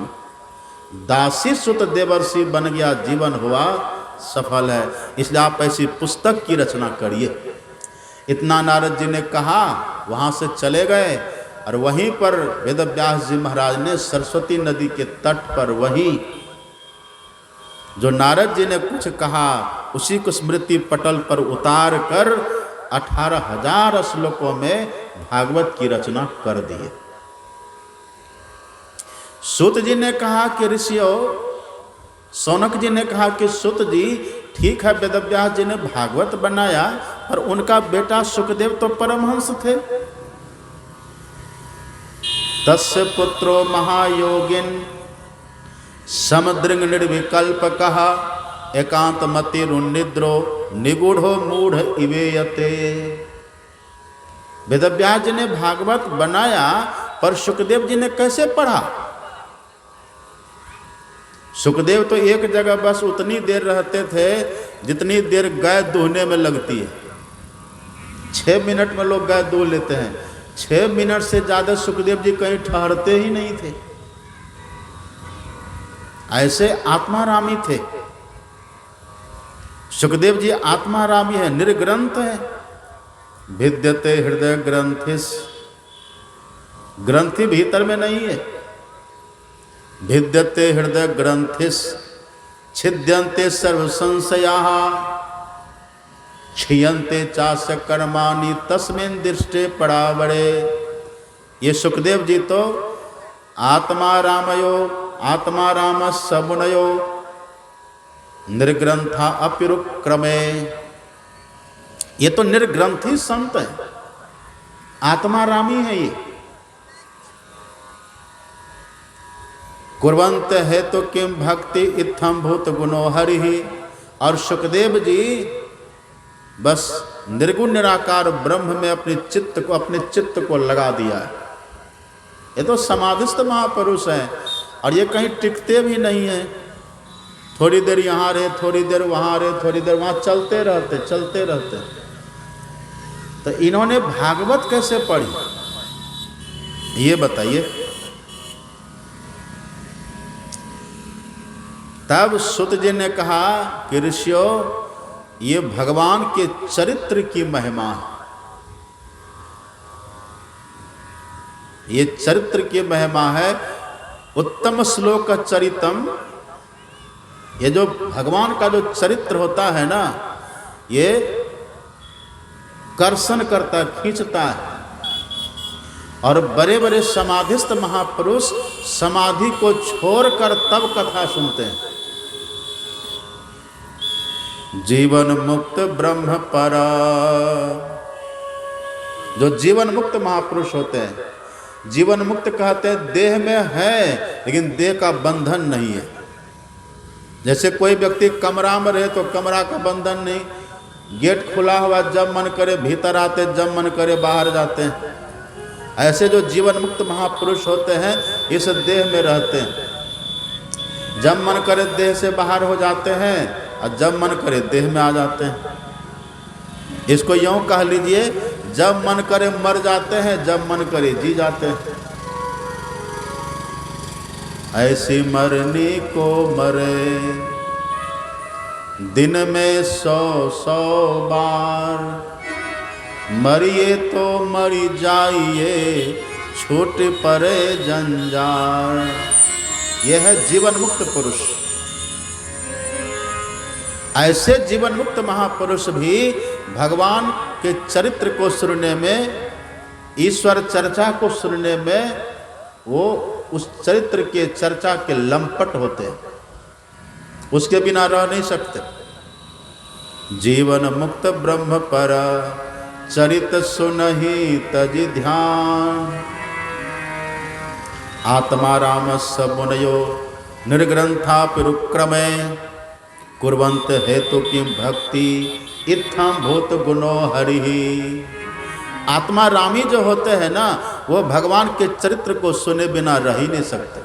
दासी सुत देवर्षि बन गया, जीवन हुआ सफल है। इसलिए आप ऐसी पुस्तक की रचना करिए। इतना नारद जी ने कहा, वहां से चले गए और वहीं पर वेदव्यास जी महाराज ने सरस्वती नदी के तट पर, वहीं जो नारद जी ने कुछ कहा उसी को स्मृति पटल पर उतार कर 18,000 श्लोकों में भागवत की रचना कर दिए। सूत जी ने कहा कि ऋषियों, सौनक जी ने कहा कि सूत जी, ठीक है वेदव्यास जी ने भागवत बनाया, पर उनका बेटा सुखदेव तो परमहंस थे। तस्य पुत्रो महायोगिन समदृंग निर्विकल्प कहा, एकांत मतिरुन्निद्रो निगूढ़ो मूढ़ इवेयते। वेदव्यास जी ने भागवत बनाया, पर सुखदेव जी ने कैसे पढ़ा? सुखदेव तो एक जगह बस उतनी देर रहते थे जितनी देर गाय दूहने में लगती है। 6 मिनट में लोग गाय दूह लेते हैं, 6 मिनट से ज्यादा सुखदेव जी कहीं ठहरते ही नहीं थे। ऐसे आत्मारामी थे सुखदेव जी। आत्मारामी है, निर्ग्रंथ है। भिद्यते हृदय ग्रंथिस, ग्रंथि भीतर में नहीं है। भिद्यते हृदय ग्रंथिस छिद्यन्ते सर्व संशयाः क्षीयन्ते चास्य कर्माणि तस्मिन् दृष्टे परावरे। ये सुखदेव जी तो आत्मा रामयो, आत्मा राम समुनयो, निर्ग्रंथा अपिरुक्रमे। ये तो निर्ग्रंथी संत है, आत्मारामी है ये। कुर्वंत है तो किम भक्ति इत्थम भूत गुणो हरि। और सुखदेव जी बस निर्गुण निराकार ब्रह्म में अपने चित्त को लगा दिया है। ये तो समाधिस्थ महापुरुष हैं और ये कहीं टिकते भी नहीं हैं। थोड़ी देर यहाँ रहे, थोड़ी देर वहाँ रहे, थोड़ी देर वहाँ, चलते रहते। तो इन्होंने भागवत कैसे पढ़ी ये बताइए। तब सुत जी ने कहा कि ऋषियों, ये भगवान के चरित्र की महिमा है, ये चरित्र की महिमा है। उत्तम श्लोक चरितम, ये जो भगवान का जो चरित्र होता है ना, ये कर्षण करता, खींचता है। और बड़े बड़े समाधिस्थ महापुरुष समाधि को छोड़कर तब कथा सुनते हैं। जीवन मुक्त ब्रह्म परा, जो जीवन मुक्त महापुरुष होते हैं, जीवन मुक्त कहते हैं देह में है लेकिन देह का बंधन नहीं है। जैसे कोई व्यक्ति कमरा में रहे तो कमरा का बंधन नहीं, गेट खुला हुआ, जब मन करे भीतर आते, जब मन करे बाहर जाते हैं। ऐसे जो जीवन मुक्त महापुरुष होते हैं इस देह में रहते हैं, जब मन करे देह से बाहर हो जाते हैं और जब मन करे देह में आ जाते हैं। इसको यूं कह लीजिए, जब मन करे मर जाते हैं, जब मन करे जी जाते हैं। ऐसी मरनी को मरे दिन में 100 बार, मरिए तो मरी जाइए छूट पड़े जंजाल। यह है जीवन मुक्त पुरुष। ऐसे जीवन मुक्त महापुरुष भी भगवान के चरित्र को सुनने में, ईश्वर चर्चा को सुनने में, वो उस चरित्र के चर्चा के लंपट होते हैं, उसके बिना रह नहीं सकते। जीवन मुक्त ब्रह्म पर चरित सुनहि तजि ध्यान, आत्मा राम मुनयो निर्ग्रंथा पिरुक्रमे, कुर्वन्त हेतु की भक्ति इत्थम भूत गुणो हरि। आत्मा रामी जो होते हैं ना, वो भगवान के चरित्र को सुने बिना रह ही नहीं सकते।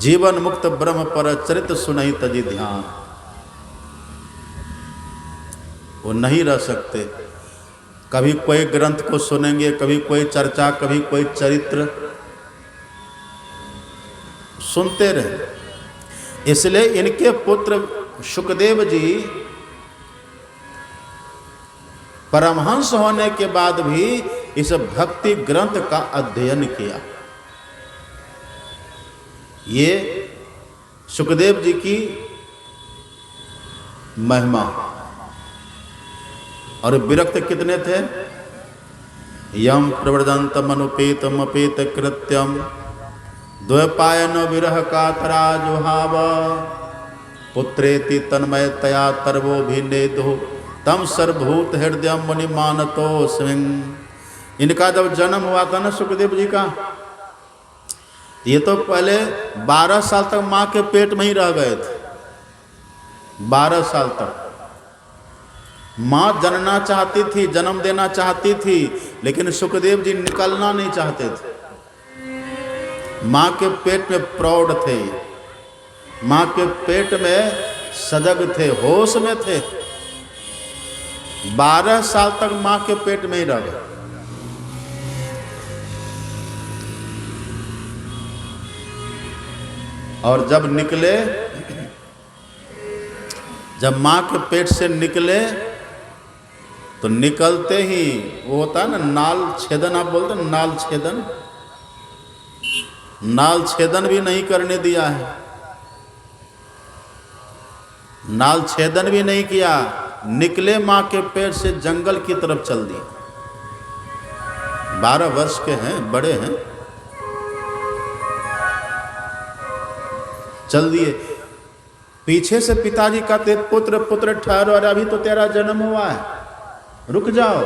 जीवन मुक्त ब्रह्म पर चरित सुनहि तजि ध्यान, वो नहीं रह सकते। कभी कोई ग्रंथ को सुनेंगे, कभी कोई चर्चा, कभी कोई चरित्र, सुनते रहे। इसलिए इनके पुत्र शुकदेव जी परमहंस होने के बाद भी इस भक्ति ग्रंथ का अध्ययन किया। ये शुकदेव जी की महिमा। और विरक्त कितने थे? यम प्रव्रजंतम अनुपेतम अपेत कृत्यम, द्वैपायन विरह कातरा जुहाव, पुत्रेति तन्मयतया तरवो भिन्नेदो, तम सर्वभूत हृदय मुनि मानतो स्विंग। इनका जब जन्म हुआ था ना सुखदेव जी का, ये तो पहले 12 साल तक माँ के पेट में ही रह गए थे। 12 साल तक माँ जनना चाहती थी, जन्म देना चाहती थी, लेकिन सुखदेव जी निकलना नहीं चाहते थे। माँ के पेट में प्रौढ़ थे, माँ के पेट में सजग थे, होश में थे। 12 साल तक माँ के पेट में ही रह गए। और जब निकले, जब माँ के पेट से निकले तो निकलते ही वो होता है ना नाल छेदन, आप बोलते हैं नाल छेदन, नाल छेदन भी नहीं करने दिया है। नाल छेदन भी नहीं किया, निकले माँ के पेट से जंगल की तरफ चल दिए। 12 वर्ष के हैं, बड़े हैं, चल दिए। पीछे से पिताजी कहते पुत्र पुत्र ठहरो, अरे अभी तो तेरा जन्म हुआ है, रुक जाओ।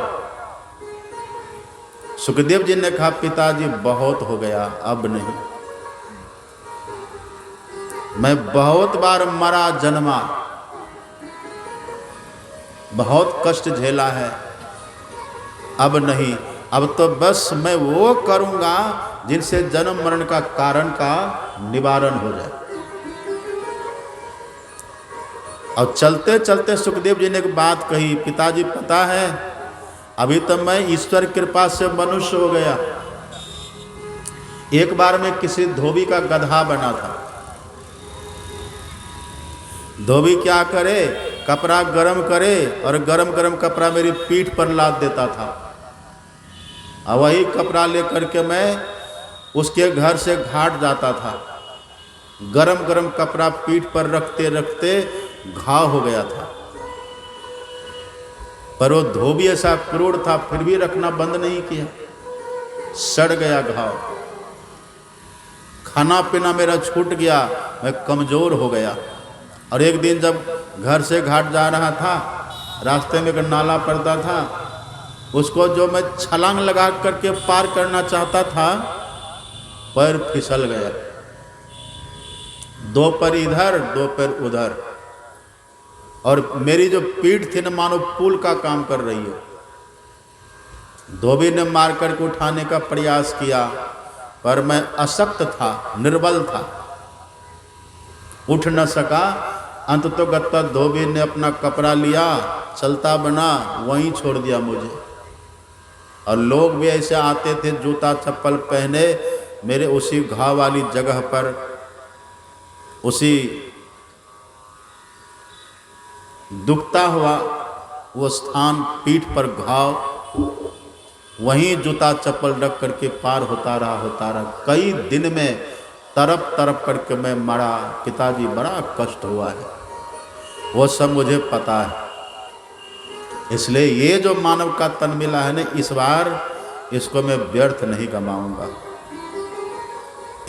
सुखदेव जी ने कहा पिताजी बहुत हो गया, अब नहीं, मैं बहुत बार मरा जन्मा, बहुत कष्ट झेला है, अब नहीं, अब तो बस मैं वो करूंगा जिनसे जन्म मरण का कारण का निवारण हो जाए। और चलते चलते सुखदेव जी ने एक बात कही, पिताजी पता है अभी तो मैं ईश्वर कृपा से मनुष्य हो गया। एक बार मैं किसी धोबी का गधा बना था। धोबी क्या करे, कपड़ा गरम करे और गरम गरम कपड़ा मेरी पीठ पर लाद देता था, और वही कपड़ा लेकर के मैं उसके घर से घाट जाता था। गरम गरम कपड़ा पीठ पर रखते रखते घाव हो गया था, पर वो धोबी ऐसा क्रूर था फिर भी रखना बंद नहीं किया, सड़ गया घाव। खाना पीना मेरा छूट गया, मैं कमजोर हो गया। और एक दिन जब घर से घाट जा रहा था, रास्ते में एक नाला पड़ता था, उसको जो मैं छलांग लगा करके पार करना चाहता था, पैर फिसल गया, दो पैर इधर दो पैर उधर, और मेरी जो पीठ थी न मानो पुल का काम कर रही हो। धोबी ने मार करके उठाने का प्रयास किया, पर मैं अशक्त था, निर्बल था, उठ न सका। अंततोगत्वा धोबी ने अपना कपड़ा लिया, चलता बना, वहीं छोड़ दिया मुझे। और लोग भी ऐसे आते थे जूता चप्पल पहने, मेरे उसी घाव वाली जगह पर, उसी दुखता हुआ वो स्थान, पीठ पर घाव, वहीं जूता चप्पल रख करके पार होता रहा। कई दिन में तरप तरप करके मैं मरा। पिताजी बड़ा कष्ट हुआ है, वो सब मुझे पता है। इसलिए ये जो मानव का तन मिला है ना, इस बार इसको मैं व्यर्थ नहीं गमाऊंगा।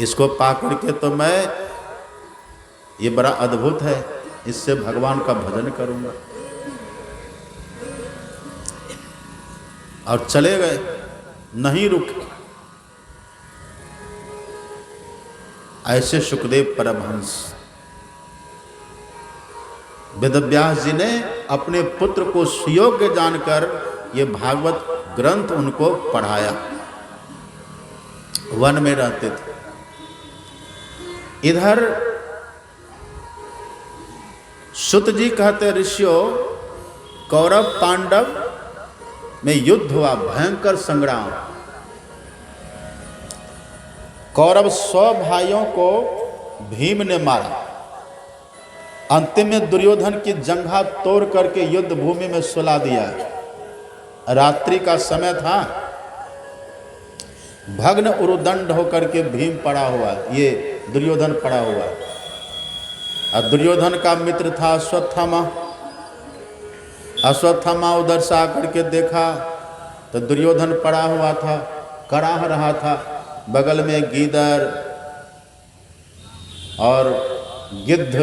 इसको पा करके तो मैं, ये बड़ा अद्भुत है, इससे भगवान का भजन करूंगा। और चले गए, नहीं रुके। ऐसे सुखदेव परमहंस, वेदव्यास जी ने अपने पुत्र को सुयोग्य जानकर ये भागवत ग्रंथ उनको पढ़ाया। वन में रहते थे। इधर सुत जी कहते ऋषियों, कौरव पांडव में युद्ध हुआ, भयंकर संग्राम। कौरव 100 भाइयों को भीम ने मारा। अंतिम में दुर्योधन की जंघा तोड़ करके युद्ध भूमि में सुला दिया। रात्रि का समय था, भग्न उरुदंड होकर के भीम पड़ा हुआ, ये दुर्योधन पड़ा हुआ। और दुर्योधन का मित्र था अश्वत्थामा। अश्वत्थामा उधर से आकर के देखा तो दुर्योधन पड़ा हुआ था, कराह रहा था, बगल में गीदड़ और गिद्ध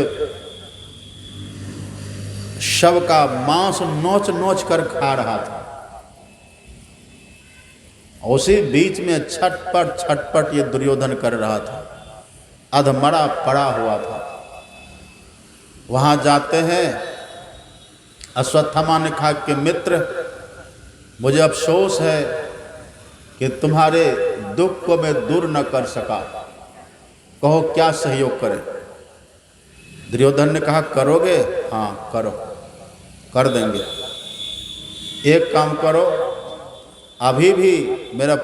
शव का मांस नोच नोच कर खा रहा था। उसी बीच में छटपट छटपट ये दुर्योधन कर रहा था, अधमरा पड़ा हुआ था। वहां जाते हैं, अश्वत्थामा ने कहा कि मित्र, मुझे अफसोस है कि तुम्हारे दुख को मैं दूर न कर सका, कहो क्या सहयोग करें। दुर्योधन ने कहा करोगे? हाँ करो, कर देंगे। एक काम करो, अभी भी मेरा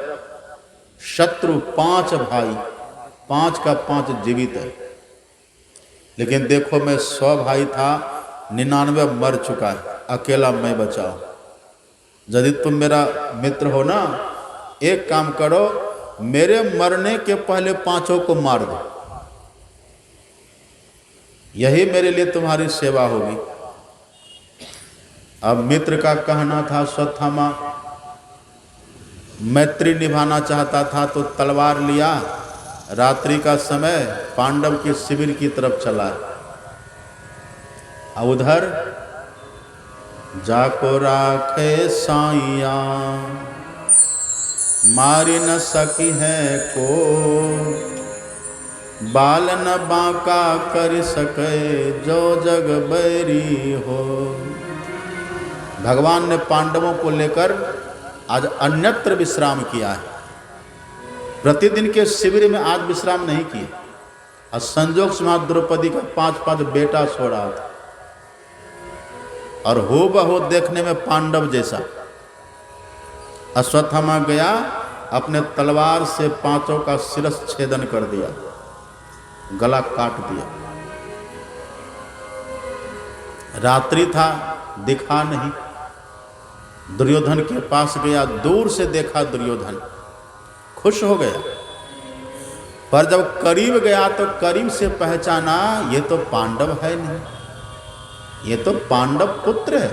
शत्रु 5 भाई, 5 का 5 जीवित है, लेकिन देखो मैं 100 भाई था, 99 मर चुका है, अकेला मैं बचा हूं। यदि तुम मेरा मित्र हो ना, एक काम करो, मेरे मरने के पहले 5 को मार दो, यही मेरे लिए तुम्हारी सेवा होगी। अब मित्र का कहना था, अश्वत्थामा मैत्री निभाना चाहता था, तो तलवार लिया रात्रि का समय पांडव के शिविर की तरफ चला है। उधर जाको राखे साइया मारी न सकी है को, बाल न बांका कर सके जो जग बैरी हो। भगवान ने पांडवों को लेकर आज अन्यत्र विश्राम किया है। प्रतिदिन के शिविर में आज विश्राम नहीं किया। और संजोग से वहां द्रौपदी का 5-5 बेटा सो रहा था और हो बहो देखने में पांडव जैसा। अश्वत्थामा गया, अपने तलवार से 5 का शिरस छेदन कर दिया, गला काट दिया। रात्रि था, दिखा नहीं। दुर्योधन के पास गया, दूर से देखा दुर्योधन, खुश हो गया। पर जब करीब गया तो करीब से पहचाना ये तो पांडव है नहीं, ये तो पांडव पुत्र है,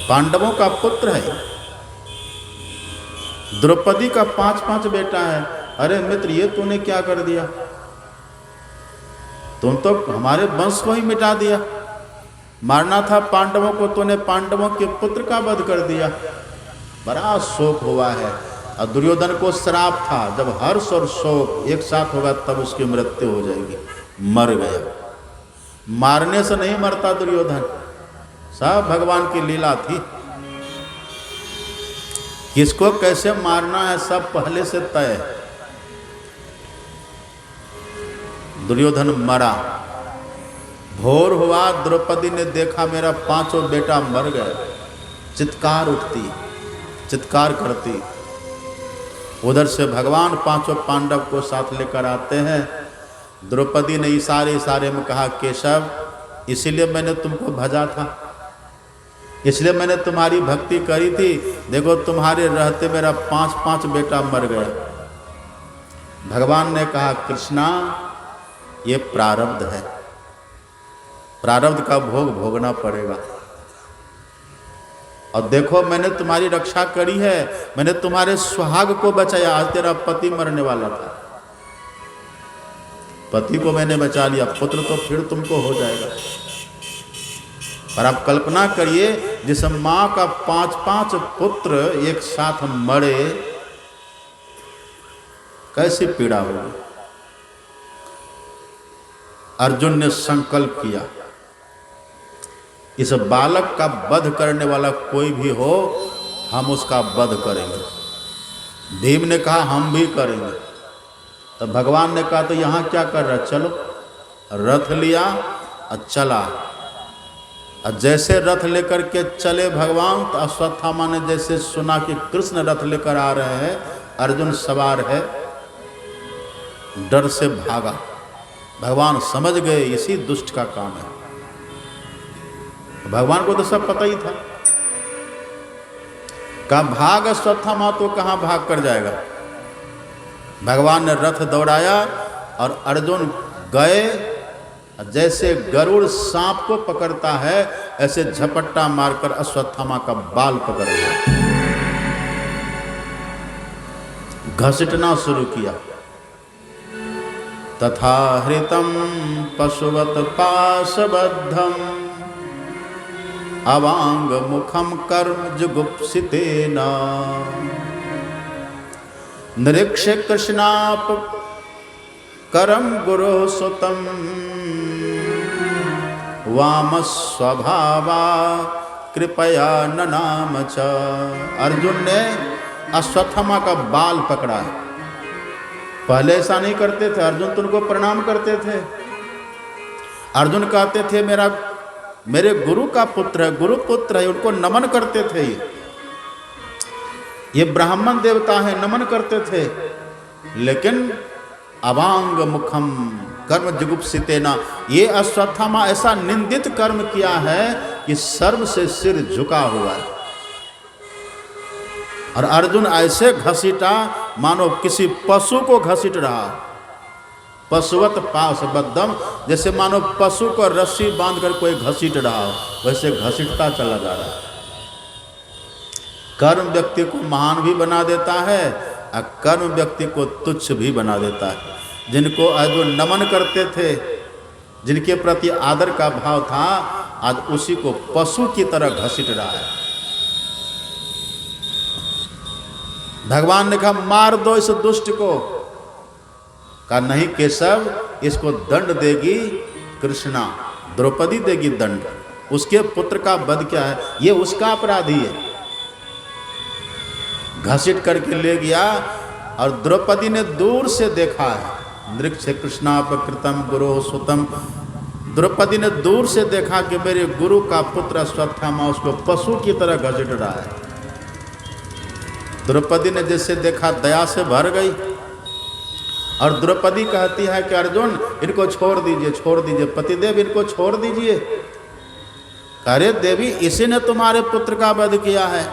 पांडवों का पुत्र है। द्रौपदी का 5-5 बेटा है। अरे मित्र, ये तूने क्या कर दिया? तुम तो हमारे वंश को ही मिटा दिया। मारना था पांडवों को, तूने पांडवों के पुत्र का वध कर दिया। बड़ा शोक हुआ है। और दुर्योधन को श्राप था, जब हर्ष और शोक एक साथ होगा तब उसकी मृत्यु हो जाएगी। मर गया। मारने से नहीं मरता दुर्योधन, सब भगवान की लीला थी। किसको कैसे मारना है सब पहले से तय है। दुर्योधन मरा। भोर हुआ, द्रौपदी ने देखा मेरा 5 बेटा मर गए। चित्कार उठती, चित्कार करती। उधर से भगवान 5 पांडव को साथ लेकर आते हैं। द्रौपदी ने इशारे में कहा, केशव, इसीलिए मैंने तुमको भजा था, इसलिए मैंने तुम्हारी भक्ति करी थी। देखो तुम्हारे रहते मेरा 5-5 बेटा मर गया। भगवान ने कहा, कृष्णा, ये प्रारब्ध है, प्रारब्ध का भोग भोगना पड़ेगा। और देखो मैंने तुम्हारी रक्षा करी है, मैंने तुम्हारे सुहाग को बचाया। आज तेरा पति मरने वाला था, पति को मैंने बचा लिया, पुत्र तो फिर तुमको हो जाएगा। पर आप कल्पना करिए, जिस मां का 5-5 पुत्र एक साथ मरे, कैसी पीड़ा होगी। अर्जुन ने संकल्प किया, इस बालक का वध करने वाला कोई भी हो, हम उसका वध करेंगे। भीम ने कहा, हम भी करेंगे। तो भगवान ने कहा, तो यहाँ क्या कर रहा, चलो। रथ लिया और चला। और जैसे रथ लेकर के चले भगवान, तो अश्वत्थामा ने जैसे सुना कि कृष्ण रथ लेकर आ रहे हैं, अर्जुन सवार है, डर से भागा। भगवान समझ गए इसी दुष्ट का काम है। भगवान को तो सब पता ही था। कहा भाग अश्वत्थामा, तो कहां भाग कर जाएगा। भगवान ने रथ दौड़ाया और अर्जुन गए। जैसे गरुड़ सांप को पकड़ता है, ऐसे झपट्टा मारकर अश्वत्थामा का बाल पकड़ लिया, घसीटना शुरू किया। तथा हृतम पशुवत पाशबद्धम अवांग मुखम कर्म जुगुप्सितेन निरीक्ष्य कृष्णाप करम गुरु सुतम वाम स्वभावा कृपया ननाम च। अर्जुन ने अश्वत्थामा का बाल पकड़ा है। पहले ऐसा नहीं करते थे। अर्जुन तुमको प्रणाम करते थे। अर्जुन कहते थे मेरे गुरु का पुत्र है, गुरु पुत्र है, उनको नमन करते थे। ये ब्राह्मण देवता है, नमन करते थे। लेकिन अवांग मुखम कर्म जुगुप्सितेन, ये अश्वत्थामा ऐसा निंदित कर्म किया है कि सर्व से सिर झुका हुआ है। और अर्जुन ऐसे घसीटा मानो किसी पशु को घसीट रहा, पशुवत पाशबद्धम, जैसे मानो पशु को रस्सी बांधकर कोई घसीट रहा हो, वैसे घसीटता चला जा रहा है। कर्म व्यक्ति को महान भी बना देता है और कर्म व्यक्ति को तुच्छ भी बना देता है। जिनको आज जो नमन करते थे, जिनके प्रति आदर का भाव था, आज उसी को पशु की तरह घसीट रहा है। भगवान ने कहा मार दो इस दुष्ट को। कहा नहीं केशव, इसको दंड देगी कृष्णा, द्रौपदी देगी दंड। उसके पुत्र का वध क्या है, ये उसका अपराधी है। घसीट करके ले गया और द्रौपदी ने दूर से देखा है। नृक्ष कृष्णापकृतम गुरु सुतम। द्रौपदी ने दूर से देखा कि मेरे गुरु का पुत्र अश्वत्थामा उसको पशु की तरह घसीट रहा है। द्रौपदी ने जैसे देखा दया से भर गई और द्रौपदी कहती है कि अर्जुन इनको छोड़ दीजिए, छोड़ दीजिए, पतिदेव इनको छोड़ दीजिए। अरे देवी, इसी ने तुम्हारे पुत्र का वध किया है।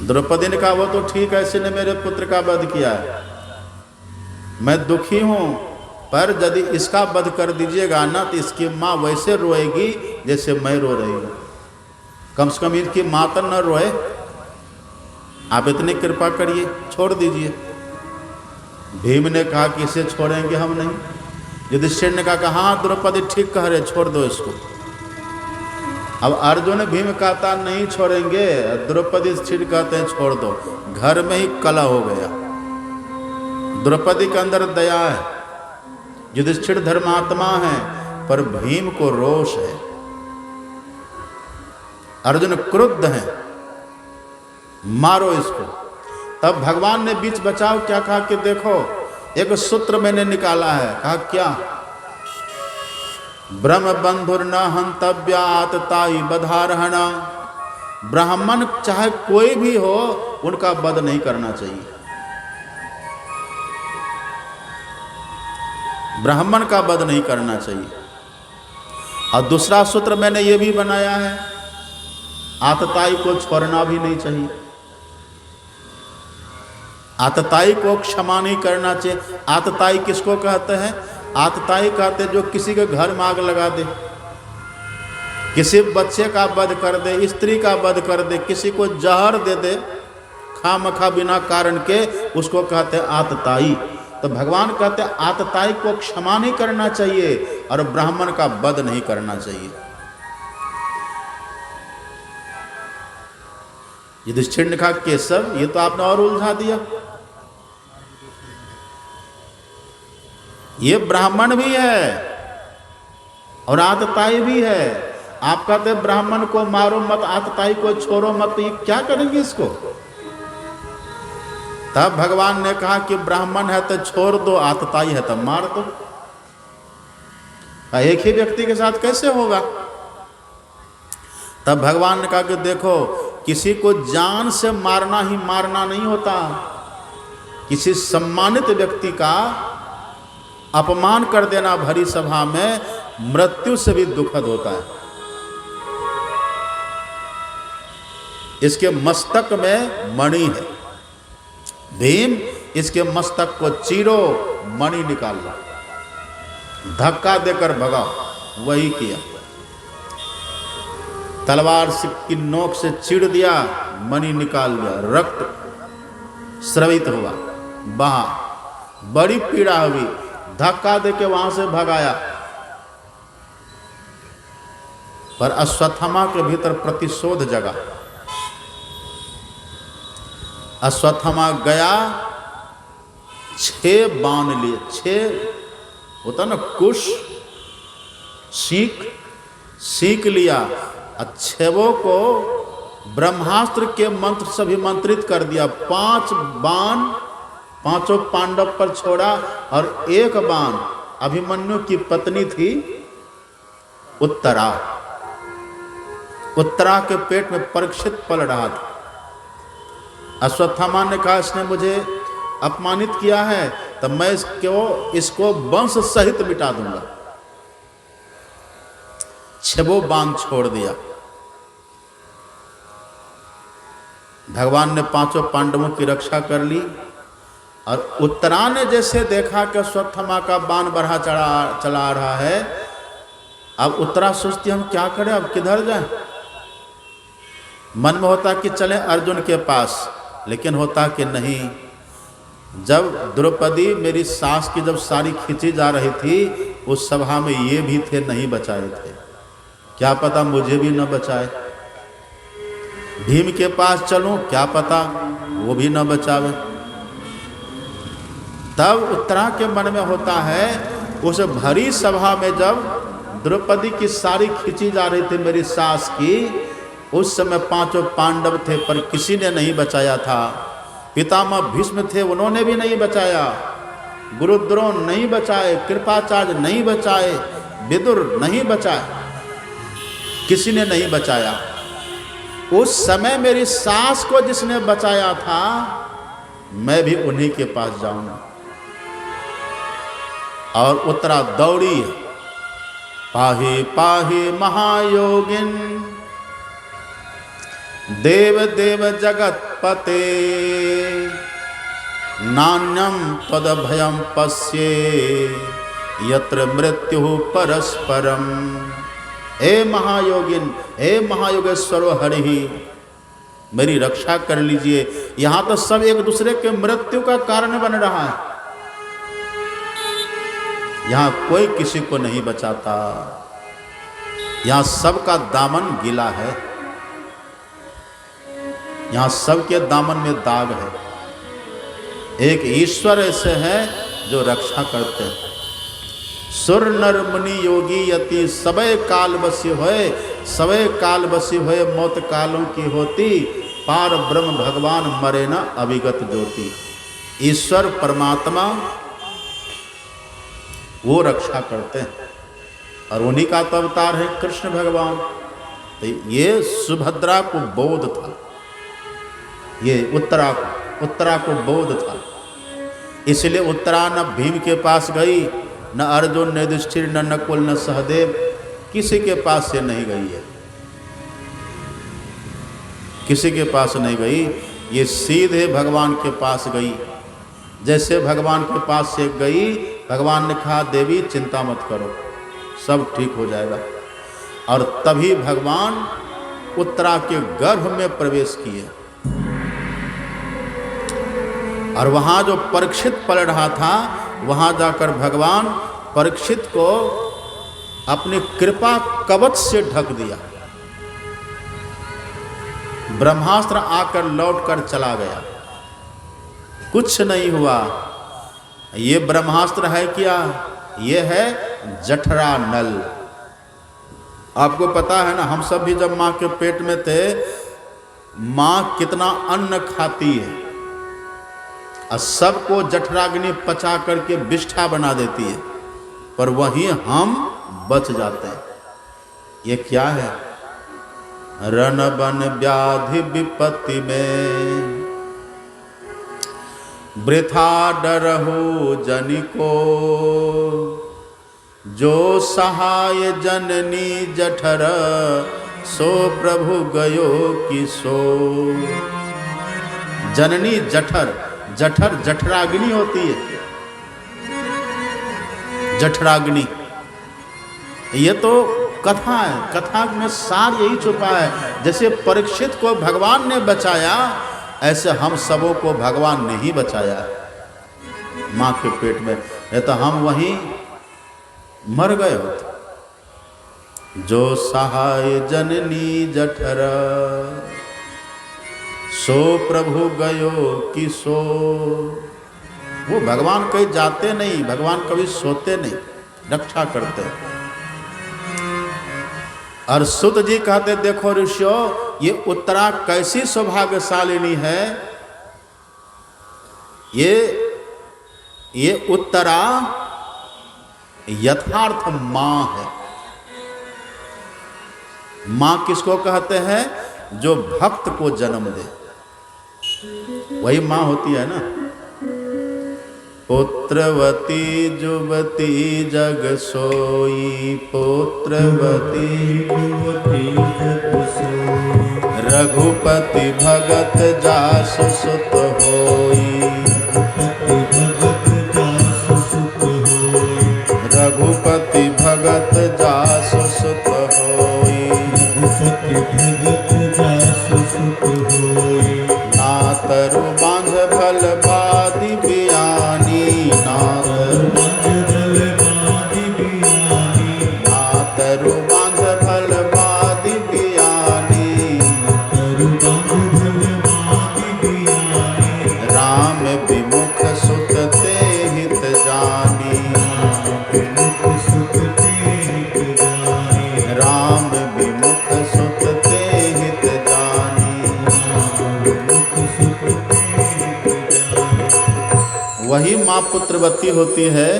द्रौपदी ने कहा वो तो ठीक है, इसी ने मेरे पुत्र का वध किया है, मैं दुखी हूं, पर यदि इसका वध कर दीजिएगा ना तो इसकी माँ वैसे रोएगी जैसे मैं रो रही हूं। कम से कम इनकी माँ तो न रोए, आप इतनी कृपा करिए, छोड़ दीजिए। भीम ने कहा कि इसे छोड़ेंगे हम नहीं। युधिष्ठिर ने कहा हाँ द्रौपदी ठीक कह रहे, छोड़ दो इसको। अब अर्जुन भीम कहता नहीं छोड़ेंगे, द्रौपदी युधिष्ठिर कहते हैं छोड़ दो। घर में ही कलह हो गया। द्रौपदी के अंदर दया है, युधिष्ठिर धर्मात्मा है, पर भीम को रोष है। अर्जुन क्रुद्ध है, मारो इसको। तब भगवान ने बीच बचाव क्या कहा कि देखो एक सूत्र मैंने निकाला है। कहा क्या? ब्रह्म बंधुर न हंतव्यात ताई बधारहणा। ब्राह्मण चाहे कोई भी हो, उनका वध नहीं करना चाहिए। ब्राह्मण का वध नहीं करना चाहिए। और दूसरा सूत्र मैंने ये भी बनाया है, आतताई को छोड़ना भी नहीं चाहिए। आतताई को क्षमा नहीं करना चाहिए। आतताई किसको कहते हैं? आतताई कहते हैं जो किसी के घर में आग लगा दे, किसी बच्चे का वध कर दे, स्त्री का वध कर दे, किसी को जहर दे दे खामखा बिना कारण के, उसको कहते हैं आतताई। तो भगवान कहते हैं आतताई को क्षमा नहीं करना चाहिए और ब्राह्मण का वध नहीं करना चाहिए। युधिष्ठिर ने कहा केशव ये तो आपने और उलझा दिया, ये ब्राह्मण भी है और आतताई भी है। आप कहते ब्राह्मण को मारो मत, आतताई को छोड़ो मत, ये क्या करेंगे इसको? तब भगवान ने कहा कि ब्राह्मण है तो छोड़ दो, आतताई है तो मार दो। एक ही व्यक्ति के साथ कैसे होगा? तब भगवान ने कहा कि देखो किसी को जान से मारना ही मारना नहीं होता, किसी सम्मानित व्यक्ति का अपमान कर देना भरी सभा में मृत्यु से भी दुखद होता है। इसके मस्तक में मणि है, भीम इसके मस्तक को चीरो, मणि निकाल लो, धक्का देकर भगाओ। वही किया, तलवार की नोक से चीड़ दिया, मणि निकाल दिया, रक्त स्रवित हुआ, बहा, बड़ी पीड़ा हुई, धक्का देके वहां से भगाया। पर अश्वत्थामा के भीतर प्रतिशोध जगा। अश्वत्थामा गया, 6 बाण लिए, 6 होता ना कुश, सीख लिया, अच्छेवों को ब्रह्मास्त्र के मंत्र से अभिमंत्रित कर दिया। 5 बाण पांचों पांडव पर छोड़ा और 1 बाण अभिमन्यु की पत्नी थी उत्तरा। उत्तरा के पेट में परीक्षित पल रहा था। अश्वत्थामा ने कहा इसने मुझे अपमानित किया है तो मैं इसको वंश सहित मिटा दूंगा। 6 बाण छोड़ दिया। भगवान ने 5 पांडवों की रक्षा कर ली। और उत्तरा ने जैसे देखा कि अश्वत्थामा का बाण बढ़ा चला रहा है, अब उत्तरा सोचती हम क्या करें, अब किधर जाएं? मन में होता कि चलें अर्जुन के पास, लेकिन होता कि नहीं। जब द्रौपदी मेरी सास की जब साड़ी खींची जा रही थी, उस सभा में ये भी थे, नहीं बचाए थे, क्या पता मुझे भी न बचाए। भीम के पास चलूं, क्या पता वो भी न बचावे। तब उत्तरा के मन में होता है, उस भरी सभा में जब द्रौपदी की साड़ी खींची जा रही थी मेरी सास की, उस समय 5 पांडव थे पर किसी ने नहीं बचाया था। पितामह भीष्म थे, उन्होंने भी नहीं बचाया। गुरु द्रोण नहीं बचाए, कृपाचार्य नहीं बचाए, विदुर नहीं बचाए, किसी ने नहीं बचाया। उस समय मेरी सास को जिसने बचाया था, मैं भी उन्हीं के पास जाऊंगा। और उत्तरा दौड़ी, पाहि पाहि महायोगिन देव देव जगतपते, नान्यम तद भयम पश्ये यत्र मृत्यु परस्परम। हे महायोगिन, हे महायोगेश्वरो हरि, मेरी रक्षा कर लीजिए। यहाँ तो सब एक दूसरे के मृत्यु का कारण बन रहा है, यहाँ कोई किसी को नहीं बचाता, यहाँ सबका दामन गीला है, यहाँ सबके दामन में दाग है। एक ईश्वर ऐसे हैं जो रक्षा करते हैं। सुर नर मुनि योगी यति सबे काल बसी होए, सबे काल बसी होए मौत कालों की होती, पार ब्रह्म भगवान मरे न अविगत ज्योति। ईश्वर परमात्मा वो रक्षा करते हैं, और उन्हीं का तो अवतार है कृष्ण भगवान। तो ये सुभद्रा को बोध था, ये उत्तरा को बोध था, इसलिए उत्तरा न भीम के पास गई, न अर्जुन, न युधिष्ठिर, न नकुल, न सहदेव, किसी के पास से नहीं गई है, किसी के पास नहीं गई। ये सीधे भगवान के पास गई। जैसे भगवान के पास से गई, भगवान ने कहा देवी चिंता मत करो, सब ठीक हो जाएगा। और तभी भगवान उत्तरा के गर्भ में प्रवेश किए, और वहाँ जो परीक्षित पल रहा था, वहाँ जाकर भगवान परीक्षित को अपनी कृपा कवच से ढक दिया। ब्रह्मास्त्र आकर लौटकर चला गया, कुछ नहीं हुआ। ये ब्रह्मास्त्र है क्या? ये है जठरा नल। आपको पता है ना, हम सब भी जब माँ के पेट में थे, माँ कितना अन्न खाती है और सबको जठराग्नि पचा करके विष्ठा बना देती है, पर वहीं हम बच जाते हैं। ये क्या है? रण बन व्याधि विपत्ति में वृथा डरहु जनि को, जो सहाय जननी जठर सो प्रभु गयो किसो। जननी जठर, जठर जठराग्नि होती है, जठराग्नि। ये तो कथा है, कथा में सार यही छुपा है। जैसे परीक्षित को भगवान ने बचाया, ऐसे हम सबों को भगवान ने ही बचाया माँ के पेट में, नहीं तो हम वहीं मर गए होते। जो सहाय जननी जठर सो प्रभु गयो किसो। वो भगवान कहीं जाते नहीं, भगवान कभी सोते नहीं, रक्षा करते हैं। और सुत जी कहते देखो ऋषियों, ये उत्तरा कैसी सौभाग्यशालिनी है। ये उत्तरा यथार्थ माँ है। माँ किसको कहते हैं? जो भक्त को जन्म दे, वही माँ होती है ना। पुत्रवती जुवती जग सोई, पुत्रवती जुवती जग सोई, रघुपति भगत जासु सुत होई, रघुपति भगत जासु सुत होई, रघुपति भगत जासु माँ पुत्रवती होती है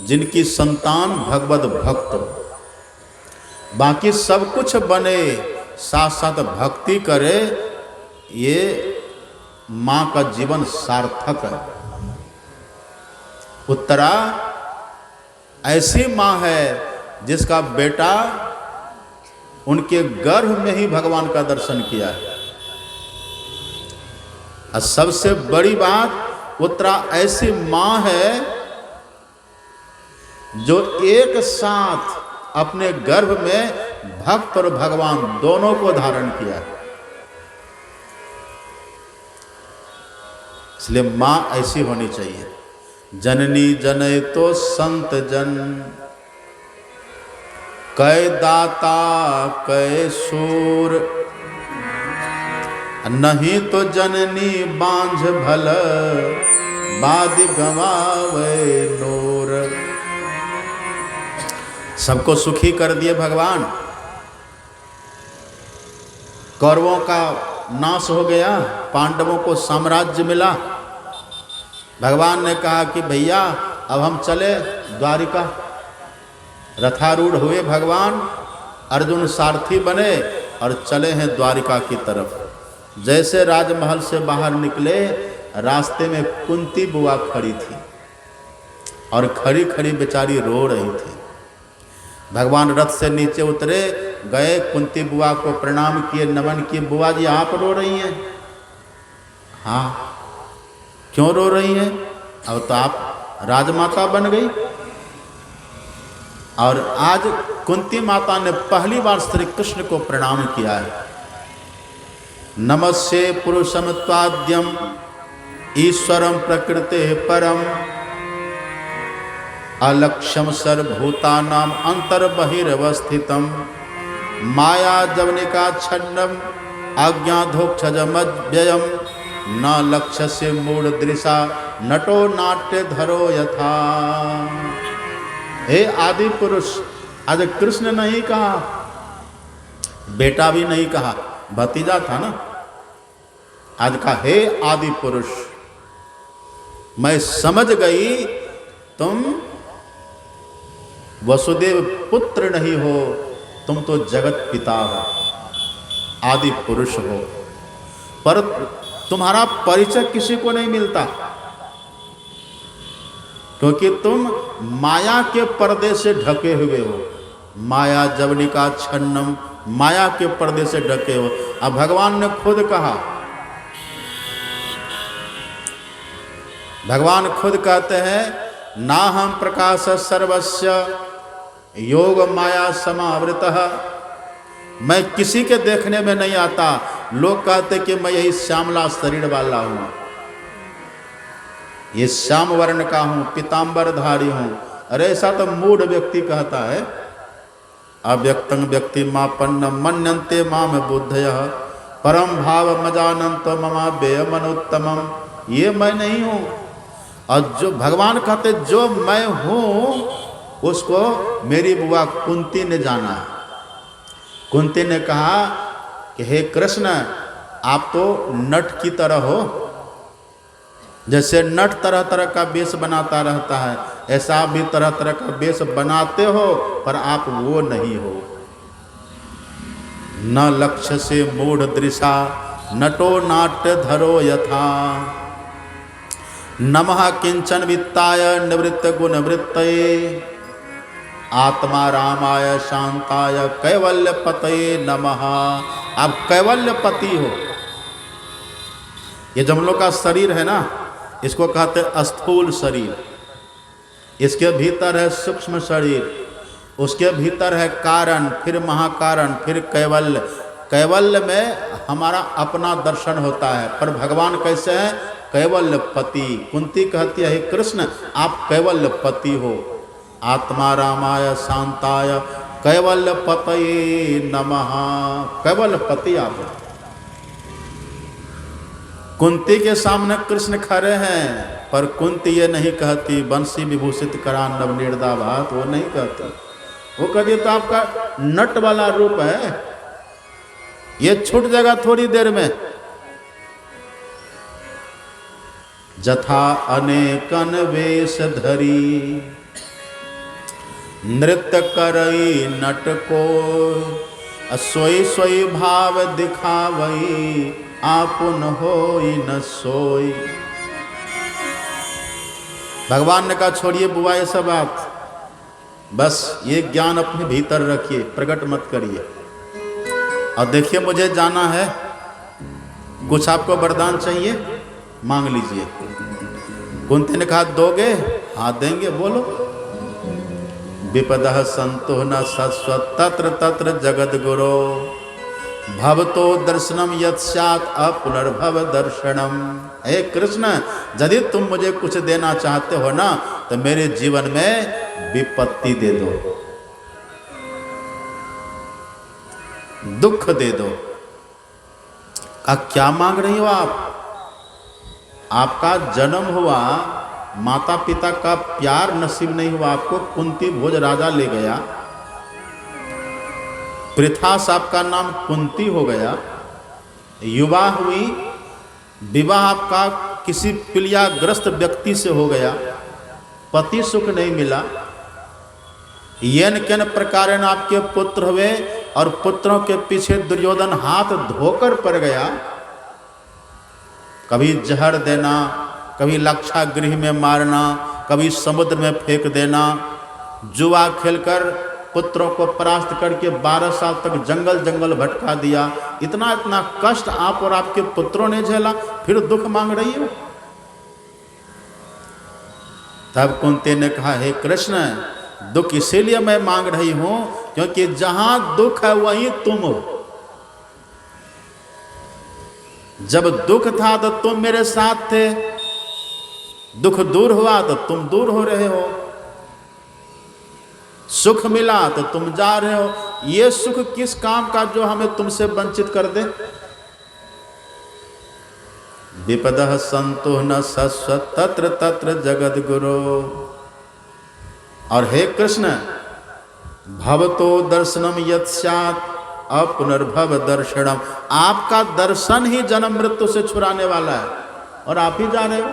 जिनकी संतान भगवत भक्त हो। बाकी सब कुछ बने, साथ साथ भक्ति करे, ये माँ का जीवन सार्थक है। उत्तरा ऐसी माँ है जिसका बेटा उनके गर्भ में ही भगवान का दर्शन किया है। और सबसे बड़ी बात, उत्तरा ऐसी माँ है जो एक साथ अपने गर्भ में भक्त और भगवान दोनों को धारण किया है। इसलिए माँ ऐसी होनी चाहिए। जननी जनय तो संत जन, कै दाता कै सूर, नहीं तो जननी बांझ भल, बाद गवावे नूर। सबको सुखी कर दिए भगवान। कौरवों का नाश हो गया, पांडवों को साम्राज्य मिला। भगवान ने कहा कि भैया अब हम चले द्वारिका। रथारूढ़ हुए भगवान, अर्जुन सारथी बने और चले हैं द्वारिका की तरफ। जैसे राजमहल से बाहर निकले, रास्ते में कुंती बुआ खड़ी थी और खड़ी खड़ी बेचारी रो रही थी। भगवान रथ से नीचे उतरे, गए, कुंती बुआ को प्रणाम किए, नमन किए। बुआ जी आप रो रही हैं? हाँ। क्यों रो रही हैं? अब तो आप राजमाता बन गई। और आज कुंती माता ने पहली बार श्री कृष्ण को प्रणाम किया है। नमस्ते पुरुषम त्वाद्यम ईश्वरम प्रकृते परम, अलक्ष्यम सर्वभूतानाम अंतर्बहिरवस्थितम, माया जवनिका छन्नम आज्ञाधोक्षजमव्ययम, न लक्ष्य से मूढ़ दृशा नटो नाट्य धरो यथा। हे आदि पुरुष, आज कृष्ण नहीं कहा, बेटा भी नहीं कहा, भतीजा था ना। आज का हे आदि पुरुष, मैं समझ गई तुम वसुदेव पुत्र नहीं हो, तुम तो जगत पिता हो, आदि पुरुष हो। पर तुम्हारा परिचय किसी को नहीं मिलता, क्योंकि तुम माया के पर्दे से ढके हुए हो। माया जवनिका छन्नम, माया के पर्दे से ढके हो। अब भगवान ने खुद कहा, भगवान खुद कहते हैं, ना हम प्रकाश सर्वस्य योग माया समावृतः। मैं किसी के देखने में नहीं आता। लोग कहते कि मैं यही श्यामला शरीर वाला हूं, ये श्याम वर्ण का हूं, पीतांबरधारी हूं। अरे ऐसा तो मूढ़ व्यक्ति कहता है। अव्यक्तं व्यक्ति मापन्न मन्यन्ते माम बुद्धयः, परम भाव मजानंत ममाव्यय मनोत्तमम। ये मैं नहीं हूं। और जो भगवान कहते जो मैं हूं, उसको मेरी बुआ कुंती ने जाना है। कुंती ने कहा कि हे कृष्ण, आप तो नट की तरह हो। जैसे नट तरह तरह का वेश बनाता रहता है, ऐसा आप भी तरह तरह का वेश बनाते हो, पर आप वो नहीं हो। न लक्ष्य से मूढ़ दृशा नटो नाट्य धरो यथा, नमः किंचन वित्ताय निवृत्त गुण वृत्तये, आत्मा रामाय शांताय कैवल्य पतये नमः। आप कैवल्य पति हो। ये जो हम लोग का शरीर है ना, इसको कहते हैं स्थूल शरीर। इसके भीतर है सूक्ष्म शरीर, उसके भीतर है कारण, फिर महाकारण, फिर कैवल्य। कैवल्य में हमारा अपना दर्शन होता है। पर भगवान कैसे हैं? कैवल्य पति। कुंती कहती है, हे कृष्ण आप कैवल्य पति हो। आत्मा रामाय शांताय कैवल्य पतये नमः। कैवल्य पति आप हो। कुंती के सामने कृष्ण खड़े हैं, पर कुंती ये नहीं कहती बंसी विभूषित करा नव निर्दा भात, वो नहीं कहती। वो कहती तो आपका नट वाला रूप है, ये छूट जाएगा थोड़ी देर में। जथा अनेकन वेश धरी, नृत्य करई नट को, सोई सोई भाव दिखावई, आपुन होई न सोई। भगवान ने कहा छोड़िए बुआ ये सब बात, बस ये ज्ञान अपने भीतर रखिए, प्रकट मत करिए। और देखिए मुझे जाना है, कुछ आपको वरदान चाहिए मांग लीजिए। कुंती ने कहा दोगे? हाँ देंगे, बोलो। विपदः संतो न सस्वत तत्र तत्र जगद गुरो, भवतो दर्शनम यत् स्यात् अपुनर्भव दर्शनम। हे कृष्ण, यदि तुम मुझे कुछ देना चाहते हो ना तो मेरे जीवन में विपत्ति दे दो, दुख दे दो। क्या मांग रही हो आप? आपका जन्म हुआ, माता पिता का प्यार नसीब नहीं हुआ आपको, कुंती भोज राजा ले गया, पृथास आपका नाम कुंती हो गया, युवा हुई, विवाह आपका किसी पीलियाग्रस्त व्यक्ति से हो गया, पति सुख नहीं मिला, येन केन प्रकार आपके पुत्र हुए और पुत्रों के पीछे दुर्योधन हाथ धोकर पड़ गया। कभी जहर देना, कभी लाक्षागृह में मारना, कभी समुद्र में फेंक देना, जुआ खेलकर पुत्रों को परास्त करके 12 साल तक जंगल जंगल भटका दिया। इतना इतना कष्ट आप और आपके पुत्रों ने झेला, फिर दुख मांग रही हो। तब कुंती ने कहा हे कृष्ण, दुख इसीलिए मैं मांग रही हूं क्योंकि जहां दुख है वहीं तुम हो। जब दुख था तो तुम मेरे साथ थे, दुख दूर हुआ तो तुम दूर हो रहे हो, सुख मिला तो तुम जा रहे हो। ये सुख किस काम का जो हमें तुमसे वंचित कर दे। विपदः संतो न सस्वत तत्र तत्र जगद गुरो। और हे कृष्ण, भवतो दर्शनम यत् स्यात् अपुनर्भव दर्शनम। आपका दर्शन ही जन्म मृत्यु से छुड़ाने वाला है और आप ही जा रहे हो।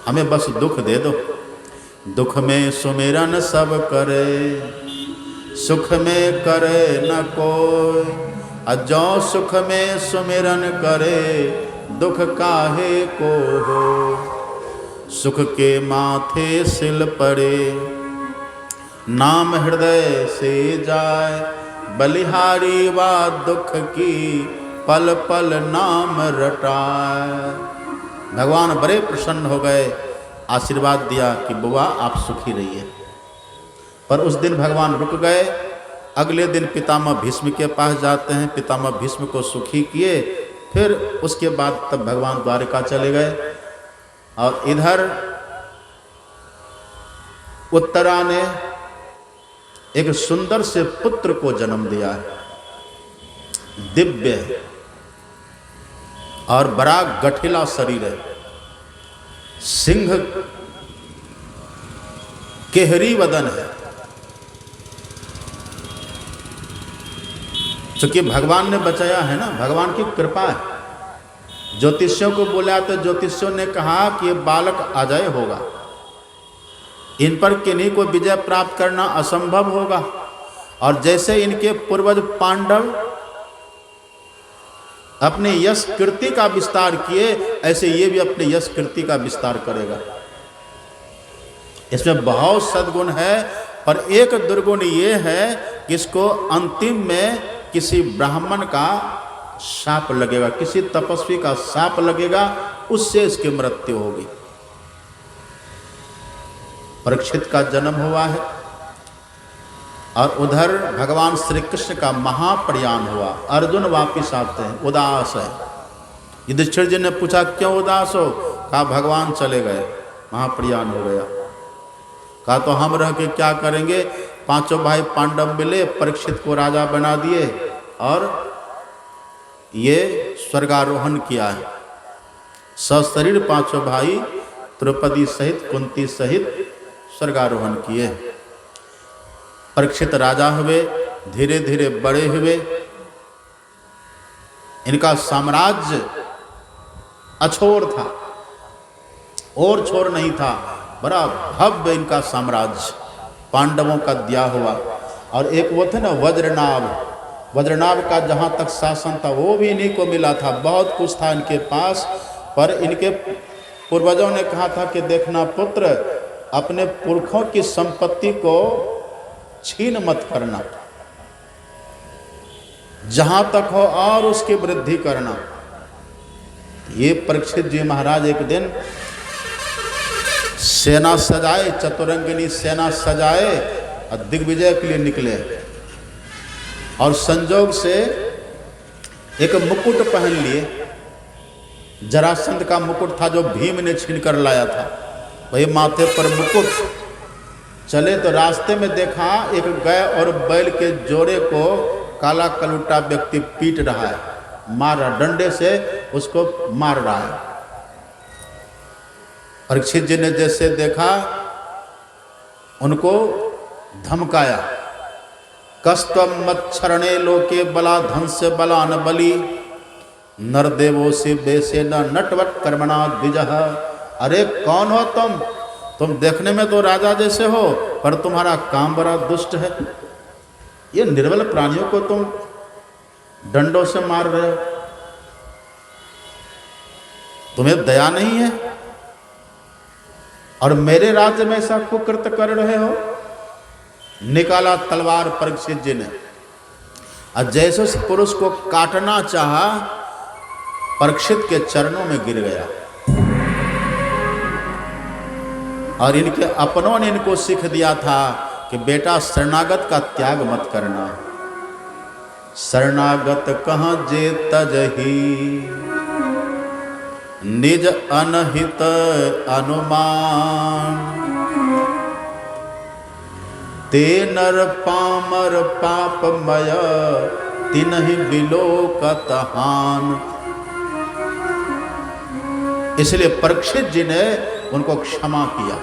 हमें बस दुख दे दो। दुख में सुमिरन सब करे, सुख में करे न कोई। अजो सुख में सुमिरन करे, दुख काहे को हो। सुख के माथे सिल पड़े, नाम हृदय से जाए। बलिहारी वा दुख की, पल पल नाम रटाए। भगवान बड़े प्रसन्न हो गए, आशीर्वाद दिया कि बुआ आप सुखी रहिए। पर उस दिन भगवान रुक गए। अगले दिन पितामह भीष्म के पास जाते हैं, पितामह भीष्म को सुखी किए। फिर उसके बाद तब भगवान द्वारिका चले गए। और इधर उत्तरा ने एक सुंदर से पुत्र को जन्म दिया है, दिव्य और बड़ा गठिला शरीर है, सिंह केहरी वदन है। क्योंकि भगवान ने बचाया है ना, भगवान की कृपा है। ज्योतिषियों को बोला तो ज्योतिषियों ने कहा कि ये बालक अजय होगा, इन पर किन्हीं को विजय प्राप्त करना असंभव होगा। और जैसे इनके पूर्वज पांडव अपने यश कीर्ति का विस्तार किए, ऐसे ये भी अपने यश कीर्ति का विस्तार करेगा। इसमें बहुत सद्गुण है, पर एक दुर्गुण ये है कि इसको अंतिम में किसी ब्राह्मण का शाप लगेगा, किसी तपस्वी का शाप लगेगा, उससे इसकी मृत्यु होगी। परीक्षित का जन्म हुआ है और उधर भगवान श्री कृष्ण का महाप्रयाण हुआ। अर्जुन वापिस आते हैं, उदास है। युधिष्ठिर जी ने पूछा क्यों उदास हो? कहा भगवान चले गए, महाप्रयाण हो गया। कहा तो हम रह के क्या करेंगे? पांचों भाई पांडव मिले, परीक्षित को राजा बना दिए और ये स्वर्गारोहण किया है। सशरीर पांचों भाई द्रौपदी सहित, कुंती सहित स्वर्गारोहण किए। परीक्षित राजा हुए, धीरे धीरे बड़े हुए, इनका साम्राज्य अछोर था और छोर नहीं था, बड़ा भव्य इनका साम्राज्य पांडवों का दिया हुआ। और एक वो थे ना वज्रनाभ, वज्रनाभ का जहाँ तक शासन था वो भी इन्हीं को मिला था। बहुत कुछ था इनके पास, पर इनके पूर्वजों ने कहा था कि देखना पुत्र, अपने पुरखों की संपत्ति को छीन मत करना, जहाँ तक हो और उसकी वृद्धि करना। ये परीक्षित जी महाराज एक दिन सेना सजाए, चतुरंगिनी सेना सजाए और दिग्विजय के लिए निकले। और संजोग से एक मुकुट पहन लिए, जरासंध का मुकुट था जो भीम ने छीन कर लाया था, वही माथे पर मुकुट। चले तो रास्ते में देखा एक गाय और बैल के जोड़े को काला कलुटा व्यक्ति पीट रहा है, मार रहा, डंडे से उसको मार रहा है। परीक्षित जी ने जैसे देखा उनको धमकाया, कस्तम मच्छरणे लोके बला धंस बला न बली नरदेवो से बेसे न नटवट कर्मणा द्विजः। अरे कौन हो तुम देखने में तो राजा जैसे हो, पर तुम्हारा काम बड़ा दुष्ट है। ये निर्बल प्राणियों को तुम डंडों से मार रहे हो, तुम्हें दया नहीं है, और मेरे राज्य में ऐसा कुकृत्य कर रहे हो। निकाला तलवार परीक्षित जी ने, और जैसे उस पुरुष को काटना चाहा, परीक्षित के चरणों में गिर गया। और इनके अपनों ने इनको सीख दिया था कि बेटा शरणागत का त्याग मत करना। शरणागत कहाँ जे तजही निज अनहित अनुमान, ते नर पामर पापमय तिन्हि बिलोकत हान। इसलिए परीक्षित जी ने उनको क्षमा किया।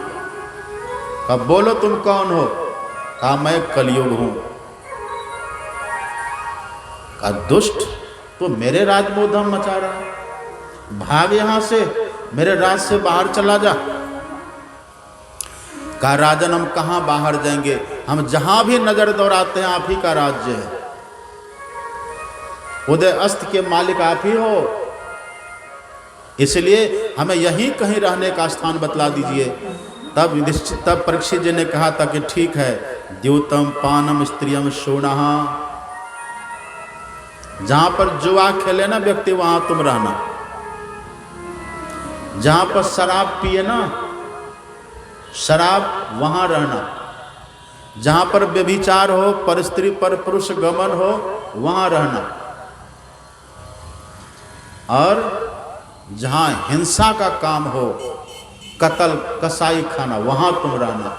कब बोलो तुम कौन हो? कहा मैं कलयुग हूं। कहा दुष्ट, तो मेरे राज में उधम मचा रहा है, भाग यहां से, मेरे राज से बाहर चला जा। कहा राजन हम कहां बाहर जाएंगे, हम जहां भी नजर दौड़ाते हैं आप ही का राज्य है, उदय अस्त के मालिक आप ही हो, इसलिए हमें यहीं कहीं रहने का स्थान बतला दीजिए। तब परीक्षित जी ने कहा था कि ठीक है, द्यूतम पानम स्त्रियम शोणः, जहां पर जुआ खेले ना व्यक्ति वहां तुम रहना, जहां पर शराब पिए ना शराब वहां रहना, जहां पर व्यभिचार हो, पर स्त्री पर पुरुष गमन हो वहां रहना, और जहां हिंसा का काम हो, कत्ल कसाई खाना, वहां तुम रहना,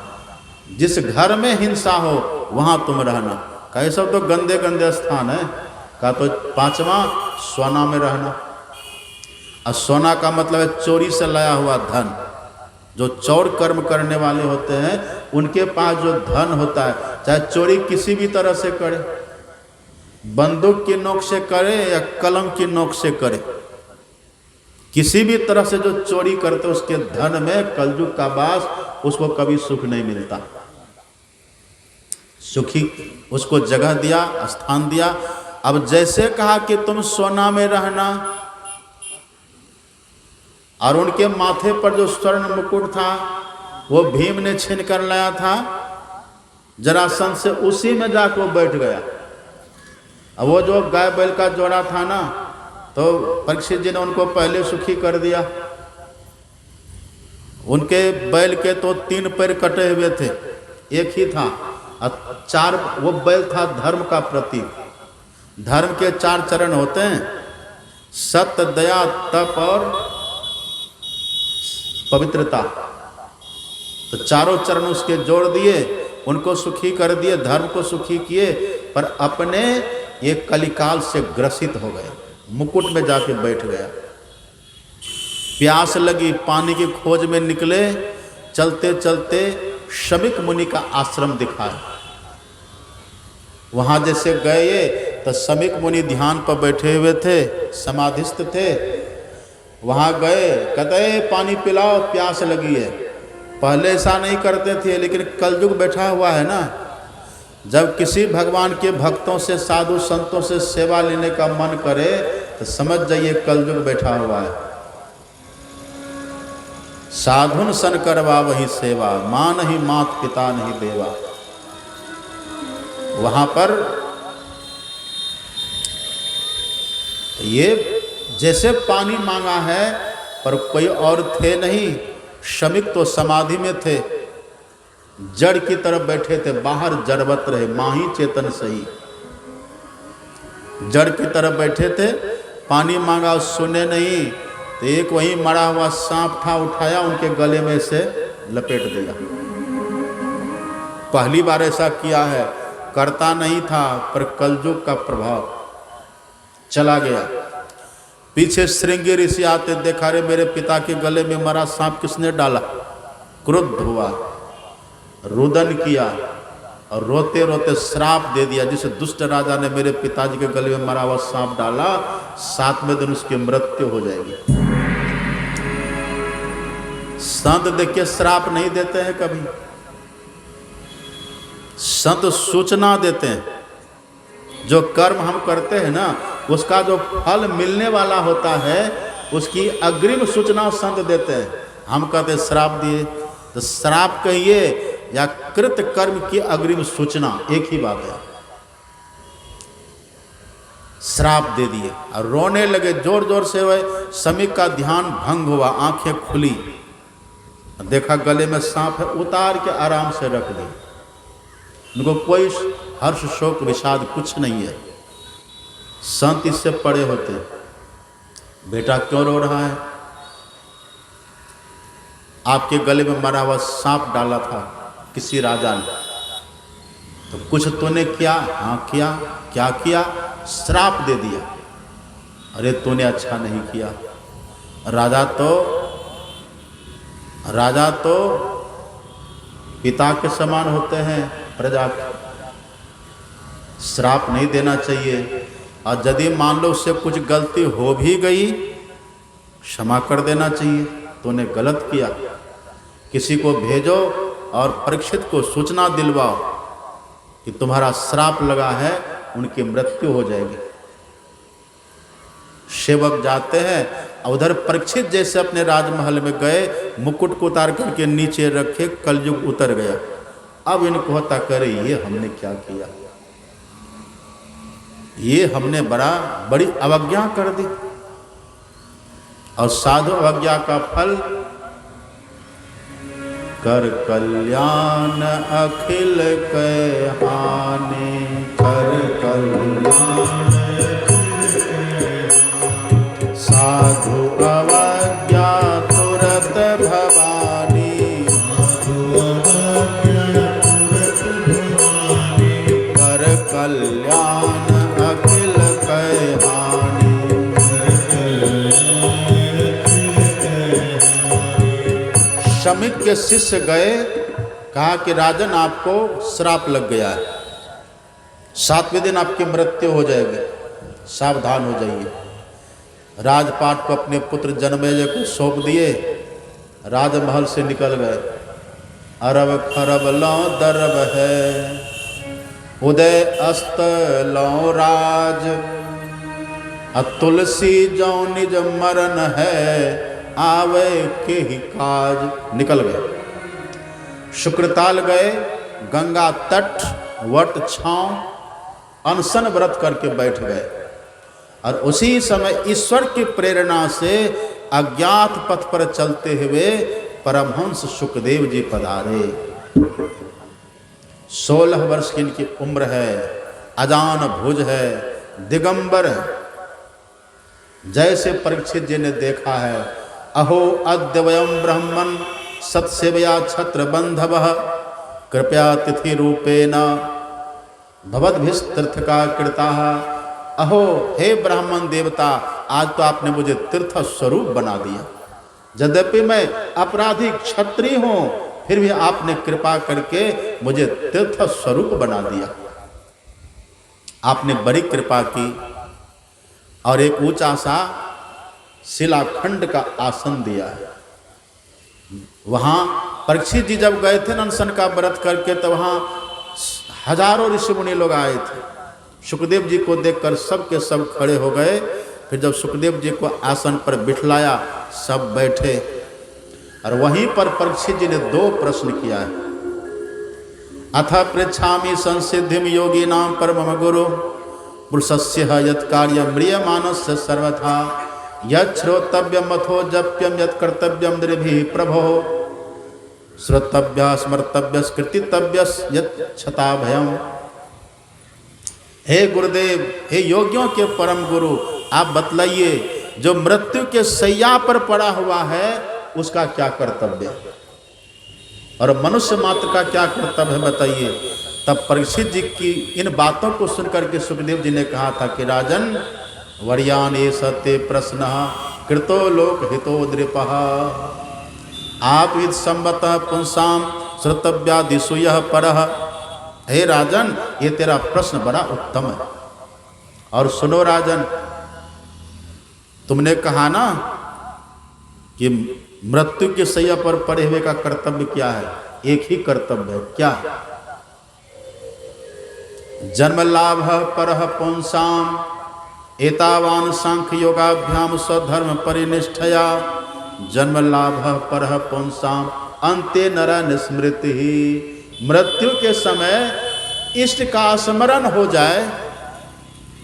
जिस घर में हिंसा हो वहां तुम रहना। कहे सब तो गंदे गंदे स्थान है। कहा तो पांचवा सोना में रहना। और सोना का मतलब है चोरी से लाया हुआ धन। जो चोर कर्म करने वाले होते हैं उनके पास जो धन होता है, चाहे चोरी किसी भी तरह से करे, बंदूक की नोक से करे या कलम की नोक से करे, किसी भी तरह से जो चोरी करते उसके धन में कलयुग का वास, उसको कभी सुख नहीं मिलता। सुखी उसको जगह दिया, स्थान दिया। अब जैसे कहा कि तुम सोना में रहना, और उनके माथे पर जो स्वर्ण मुकुट था वो भीम ने छीन कर लाया था जरासंध से, उसी में जाकर वो बैठ गया। अब वो जो गाय बैल का जोड़ा था ना, तो परीक्षित जी ने उनको पहले सुखी कर दिया। उनके बैल के तो 3 पैर कटे हुए थे, एक ही था, और 4 वो बैल था धर्म का प्रतीक। धर्म के 4 चरण होते हैं, सत्य, दया, तप और पवित्रता। तो चारों चरण उसके जोड़ दिए, उनको सुखी कर दिए, धर्म को सुखी किए, पर अपने ये कलिकाल से ग्रसित हो गए, मुकुट में जाके बैठ गया। प्यास लगी, पानी की खोज में निकले, चलते चलते शमिक मुनि का आश्रम दिखाया। वहां जैसे गए तो शमिक मुनि ध्यान पर बैठे हुए थे, समाधिस्थ थे। वहाँ गए, कहते पानी पिलाओ, प्यास लगी है। पहले ऐसा नहीं करते थे, लेकिन कलयुग बैठा हुआ है ना। जब किसी भगवान के भक्तों से, साधु संतों से सेवा लेने का मन करे तो समझ जाइए कलयुग बैठा हुआ है। साधुन सन करवा वही सेवा, माँ नहीं मात पिता नहीं देवा। वहां पर ये जैसे पानी मांगा है, पर कोई और थे नहीं। शमिक तो समाधि में थे, जड़ की तरफ बैठे थे, बाहर जड़वत रहे, माही चेतन सही। जड़ की तरफ बैठे थे, पानी मांगा, सुने नहीं, तो एक वहीं मरा हुआ सांप था, उठाया, उनके गले में से लपेट दिया। पहली बार ऐसा किया है, करता नहीं था, पर कलयुग का प्रभाव चला गया। पीछे श्रृंगी ऋषि आते, देखा रे मेरे पिता के गले में मरा सांप किसने डाला। क्रुद्ध हुआ, रुदन किया और रोते रोते श्राप दे दिया। जिस दुष्ट राजा ने मेरे पिताजी के गले में मरा हुआ सांप डाला, 7वें दिन उसकी मृत्यु हो जाएगी। संत देखिए श्राप नहीं देते हैं कभी, संत सूचना देते हैं। जो कर्म हम करते हैं ना, उसका जो फल मिलने वाला होता है, उसकी अग्रिम सूचना संत देते हैं। हम कहते श्राप दिए, तो श्राप कहिए या कृत कर्म की अग्रिम सूचना, एक ही बात है। श्राप दे दिए और रोने लगे जोर जोर से। वह शमिक का ध्यान भंग हुआ, आंखें खुली, देखा गले में सांप है, उतार के आराम से रख दी। उनको कोई हर्ष शोक विषाद कुछ नहीं है। संत इससे पड़े होते, बेटा क्यों रो रहा है, आपके गले में मरा हुआ सांप डाला था किसी राजा ने, तो कुछ तूने किया? हाँ किया। क्या किया? श्राप दे दिया। अरे तूने अच्छा नहीं किया। राजा तो पिता के समान होते हैं, प्रजा के। श्राप नहीं देना चाहिए, और यदि मान लो उससे कुछ गलती हो भी गई, क्षमा कर देना चाहिए। तूने गलत किया। किसी को भेजो और परीक्षित को सूचना दिलवाओ कि तुम्हारा श्राप लगा है, उनकी मृत्यु हो जाएगी। सेवक जाते हैं, उधर परीक्षित जैसे अपने राजमहल में गए, मुकुट को उतार करके नीचे रखे, कलयुग उतर गया। अब इनको होता करे ये हमने क्या किया, ये हमने बड़ी अवज्ञा कर दी। और साधु अवज्ञा का फल, कर कल्याण अखिल के हानि, कर कल्याण साधु अवज्ञा तुरत भवानी, कर कल्याण अखिल के हानि। शमिक के शिष्य गए, कहा कि राजन आपको श्राप लग गया है, 7वें दिन आपकी मृत्यु हो जाएगी, सावधान हो जाइए। राजपाट को अपने पुत्र जनमेजय को सौंप दिए, राजमहल से निकल गए। अरब खरब लौ दरब है, उदय अस्त लौ राज, तुलसी जौ निज मरण है, आवे के ही काज। निकल गए, शुक्रताल गए, गंगा तट वट छांव अनशन व्रत करके बैठ गए। और उसी समय ईश्वर की प्रेरणा से अज्ञात पथ पर चलते हुए परमहंस सुखदेव जी पधारे। 16 वर्ष की इनकी उम्र है, अजान भुज है, दिगंबर है। जैसे परीक्षित जी ने देखा है, अहो अद्य वयम ब्रह्मन् सत्सेवया छत्र बंधवः, कृपया तिथि रूपेण भवद्भिस्तीर्थका कृताः। अहो हे ब्राह्मण देवता, आज तो आपने मुझे तीर्थ स्वरूप बना दिया। यद्यपि मैं अपराधी क्षत्रिय हूं, फिर भी आपने कृपा करके मुझे तीर्थ स्वरूप बना दिया। आपने बड़ी कृपा की। और एक ऊंचा सा शिलाखंड का आसन दिया है। वहाँ परीक्षित जी जब गए थे अनशन का व्रत करके, तो वहाँ हजारों ऋषि मुनि लोग आए थे। सुखदेव जी को देखकर सब के सब खड़े हो गए। फिर जब सुखदेव जी को आसन पर बिठलाया, सब बैठे, और वहीं पर परीक्षित जी ने 2 प्रश्न किया है। अथ पृच्छामि संसिद्धिम योगिनां परमं गुरु पुरुषस्य यत् कार्यं म्रियमाणस्य सर्वथा यत् श्रोतव्यम् अथो जप्यं यत् कर्तव्यं नृभिः प्रभो श्रोतव्यः स्मर्तव्यः कीर्तितव्यः यत् क्षता भयम्। हे गुरुदेव, हे योगियों के परम गुरु, आप बतलाइए जो मृत्यु के शैया पर पड़ा हुआ है उसका क्या कर्तव्य है और मनुष्य मात्र का क्या कर्तव्य है, बताइए। तब परीक्षित जी की इन बातों को सुनकर के सुखदेव जी ने कहा था कि राजन, वर्यान ये सत्य प्रश्न कृतो लोक हितो नृपः आप इत संबत पुंसाम श्रोतव्यादिषु यः परः। हे राजन, ये तेरा प्रश्न बड़ा उत्तम है। और सुनो राजन, तुमने कहा ना कि मृत्यु के शैया पर पड़े हुए का कर्तव्य क्या है? एक ही कर्तव्य है। क्या? जन्म लाभ परः पुंसाम एतावान सांख्य योगाभ्याम स्वधर्म परिनिष्ठया जन्म लाभ परः पुंसाम अंते नर निस्मृति। मृत्यु के समय इष्ट का स्मरण हो जाए,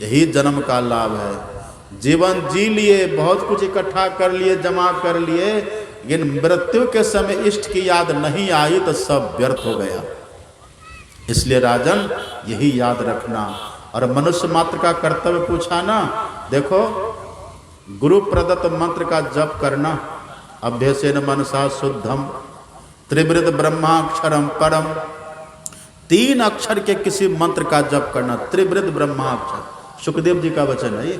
यही जन्म का लाभ है। जीवन जी लिए, बहुत कुछ इकट्ठा कर लिए, जमा कर लिए, लेकिन मृत्यु के समय इष्ट की याद नहीं आई तो सब व्यर्थ हो गया। इसलिए राजन, यही याद रखना। और मनुष्य मात्र का कर्तव्य पूछा ना, देखो गुरु प्रदत्त मंत्र का जप करना, अभ्यसेन मनसा शुद्धम त्रिवृत ब्रह्माक्षरम परम। 3 अक्षर के किसी मंत्र का जप करना, त्रिवृत ब्रह्माक्षर, सुखदेव जी का वचन है ये।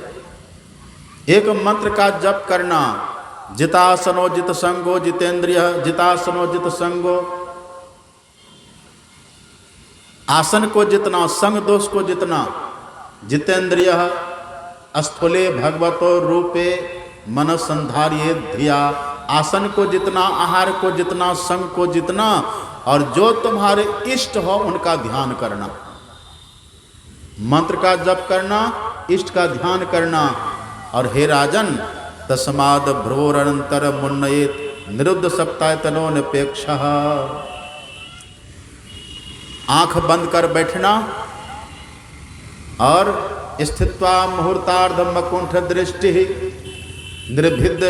एक मंत्र का जप करना, जितासनो जित संगो जितेंद्रिय, जितासनो जित संगो, आसन को जितना, संग दोष को जितना, जितेंद्रिय स्थूले भगवतो रूपे मन संधार्ये धिया। आसन को जितना, आहार को जितना, संग को जितना, और जो तुम्हारे इष्ट हो उनका ध्यान करना। मंत्र का जप करना, इष्ट का ध्यान करना। और हे राजन, तस्माद भ्रोरंतर मुन्नयेत निरुद्ध सप्तायतनो निपेक्षः। आंख बंद कर बैठना और स्थित्वा मुहूर्तार्ध मकुंठ दृष्टि निर्भिद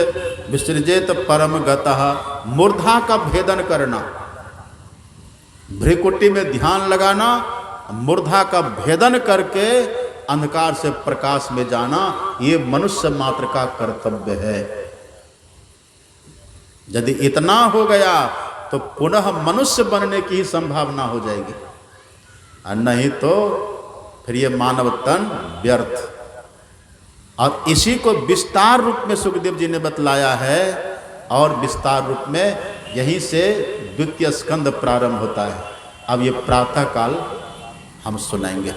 विसृजेत परम गतः। मूर्धा का भेदन करना, भ्रिकुटी में ध्यान लगाना, मूर्धा का भेदन करके अंधकार से प्रकाश में जाना, ये मनुष्य मात्र का कर्तव्य है। यदि इतना हो गया तो पुनः मनुष्य बनने की ही संभावना हो जाएगी, और नहीं तो फिर ये मानव तन व्यर्थ। और इसी को विस्तार रूप में सुखदेव जी ने बतलाया है, और विस्तार रूप में यहीं से द्वितीय स्कंद प्रारंभ होता है। अब ये प्रातः काल हम सुनाएंगे।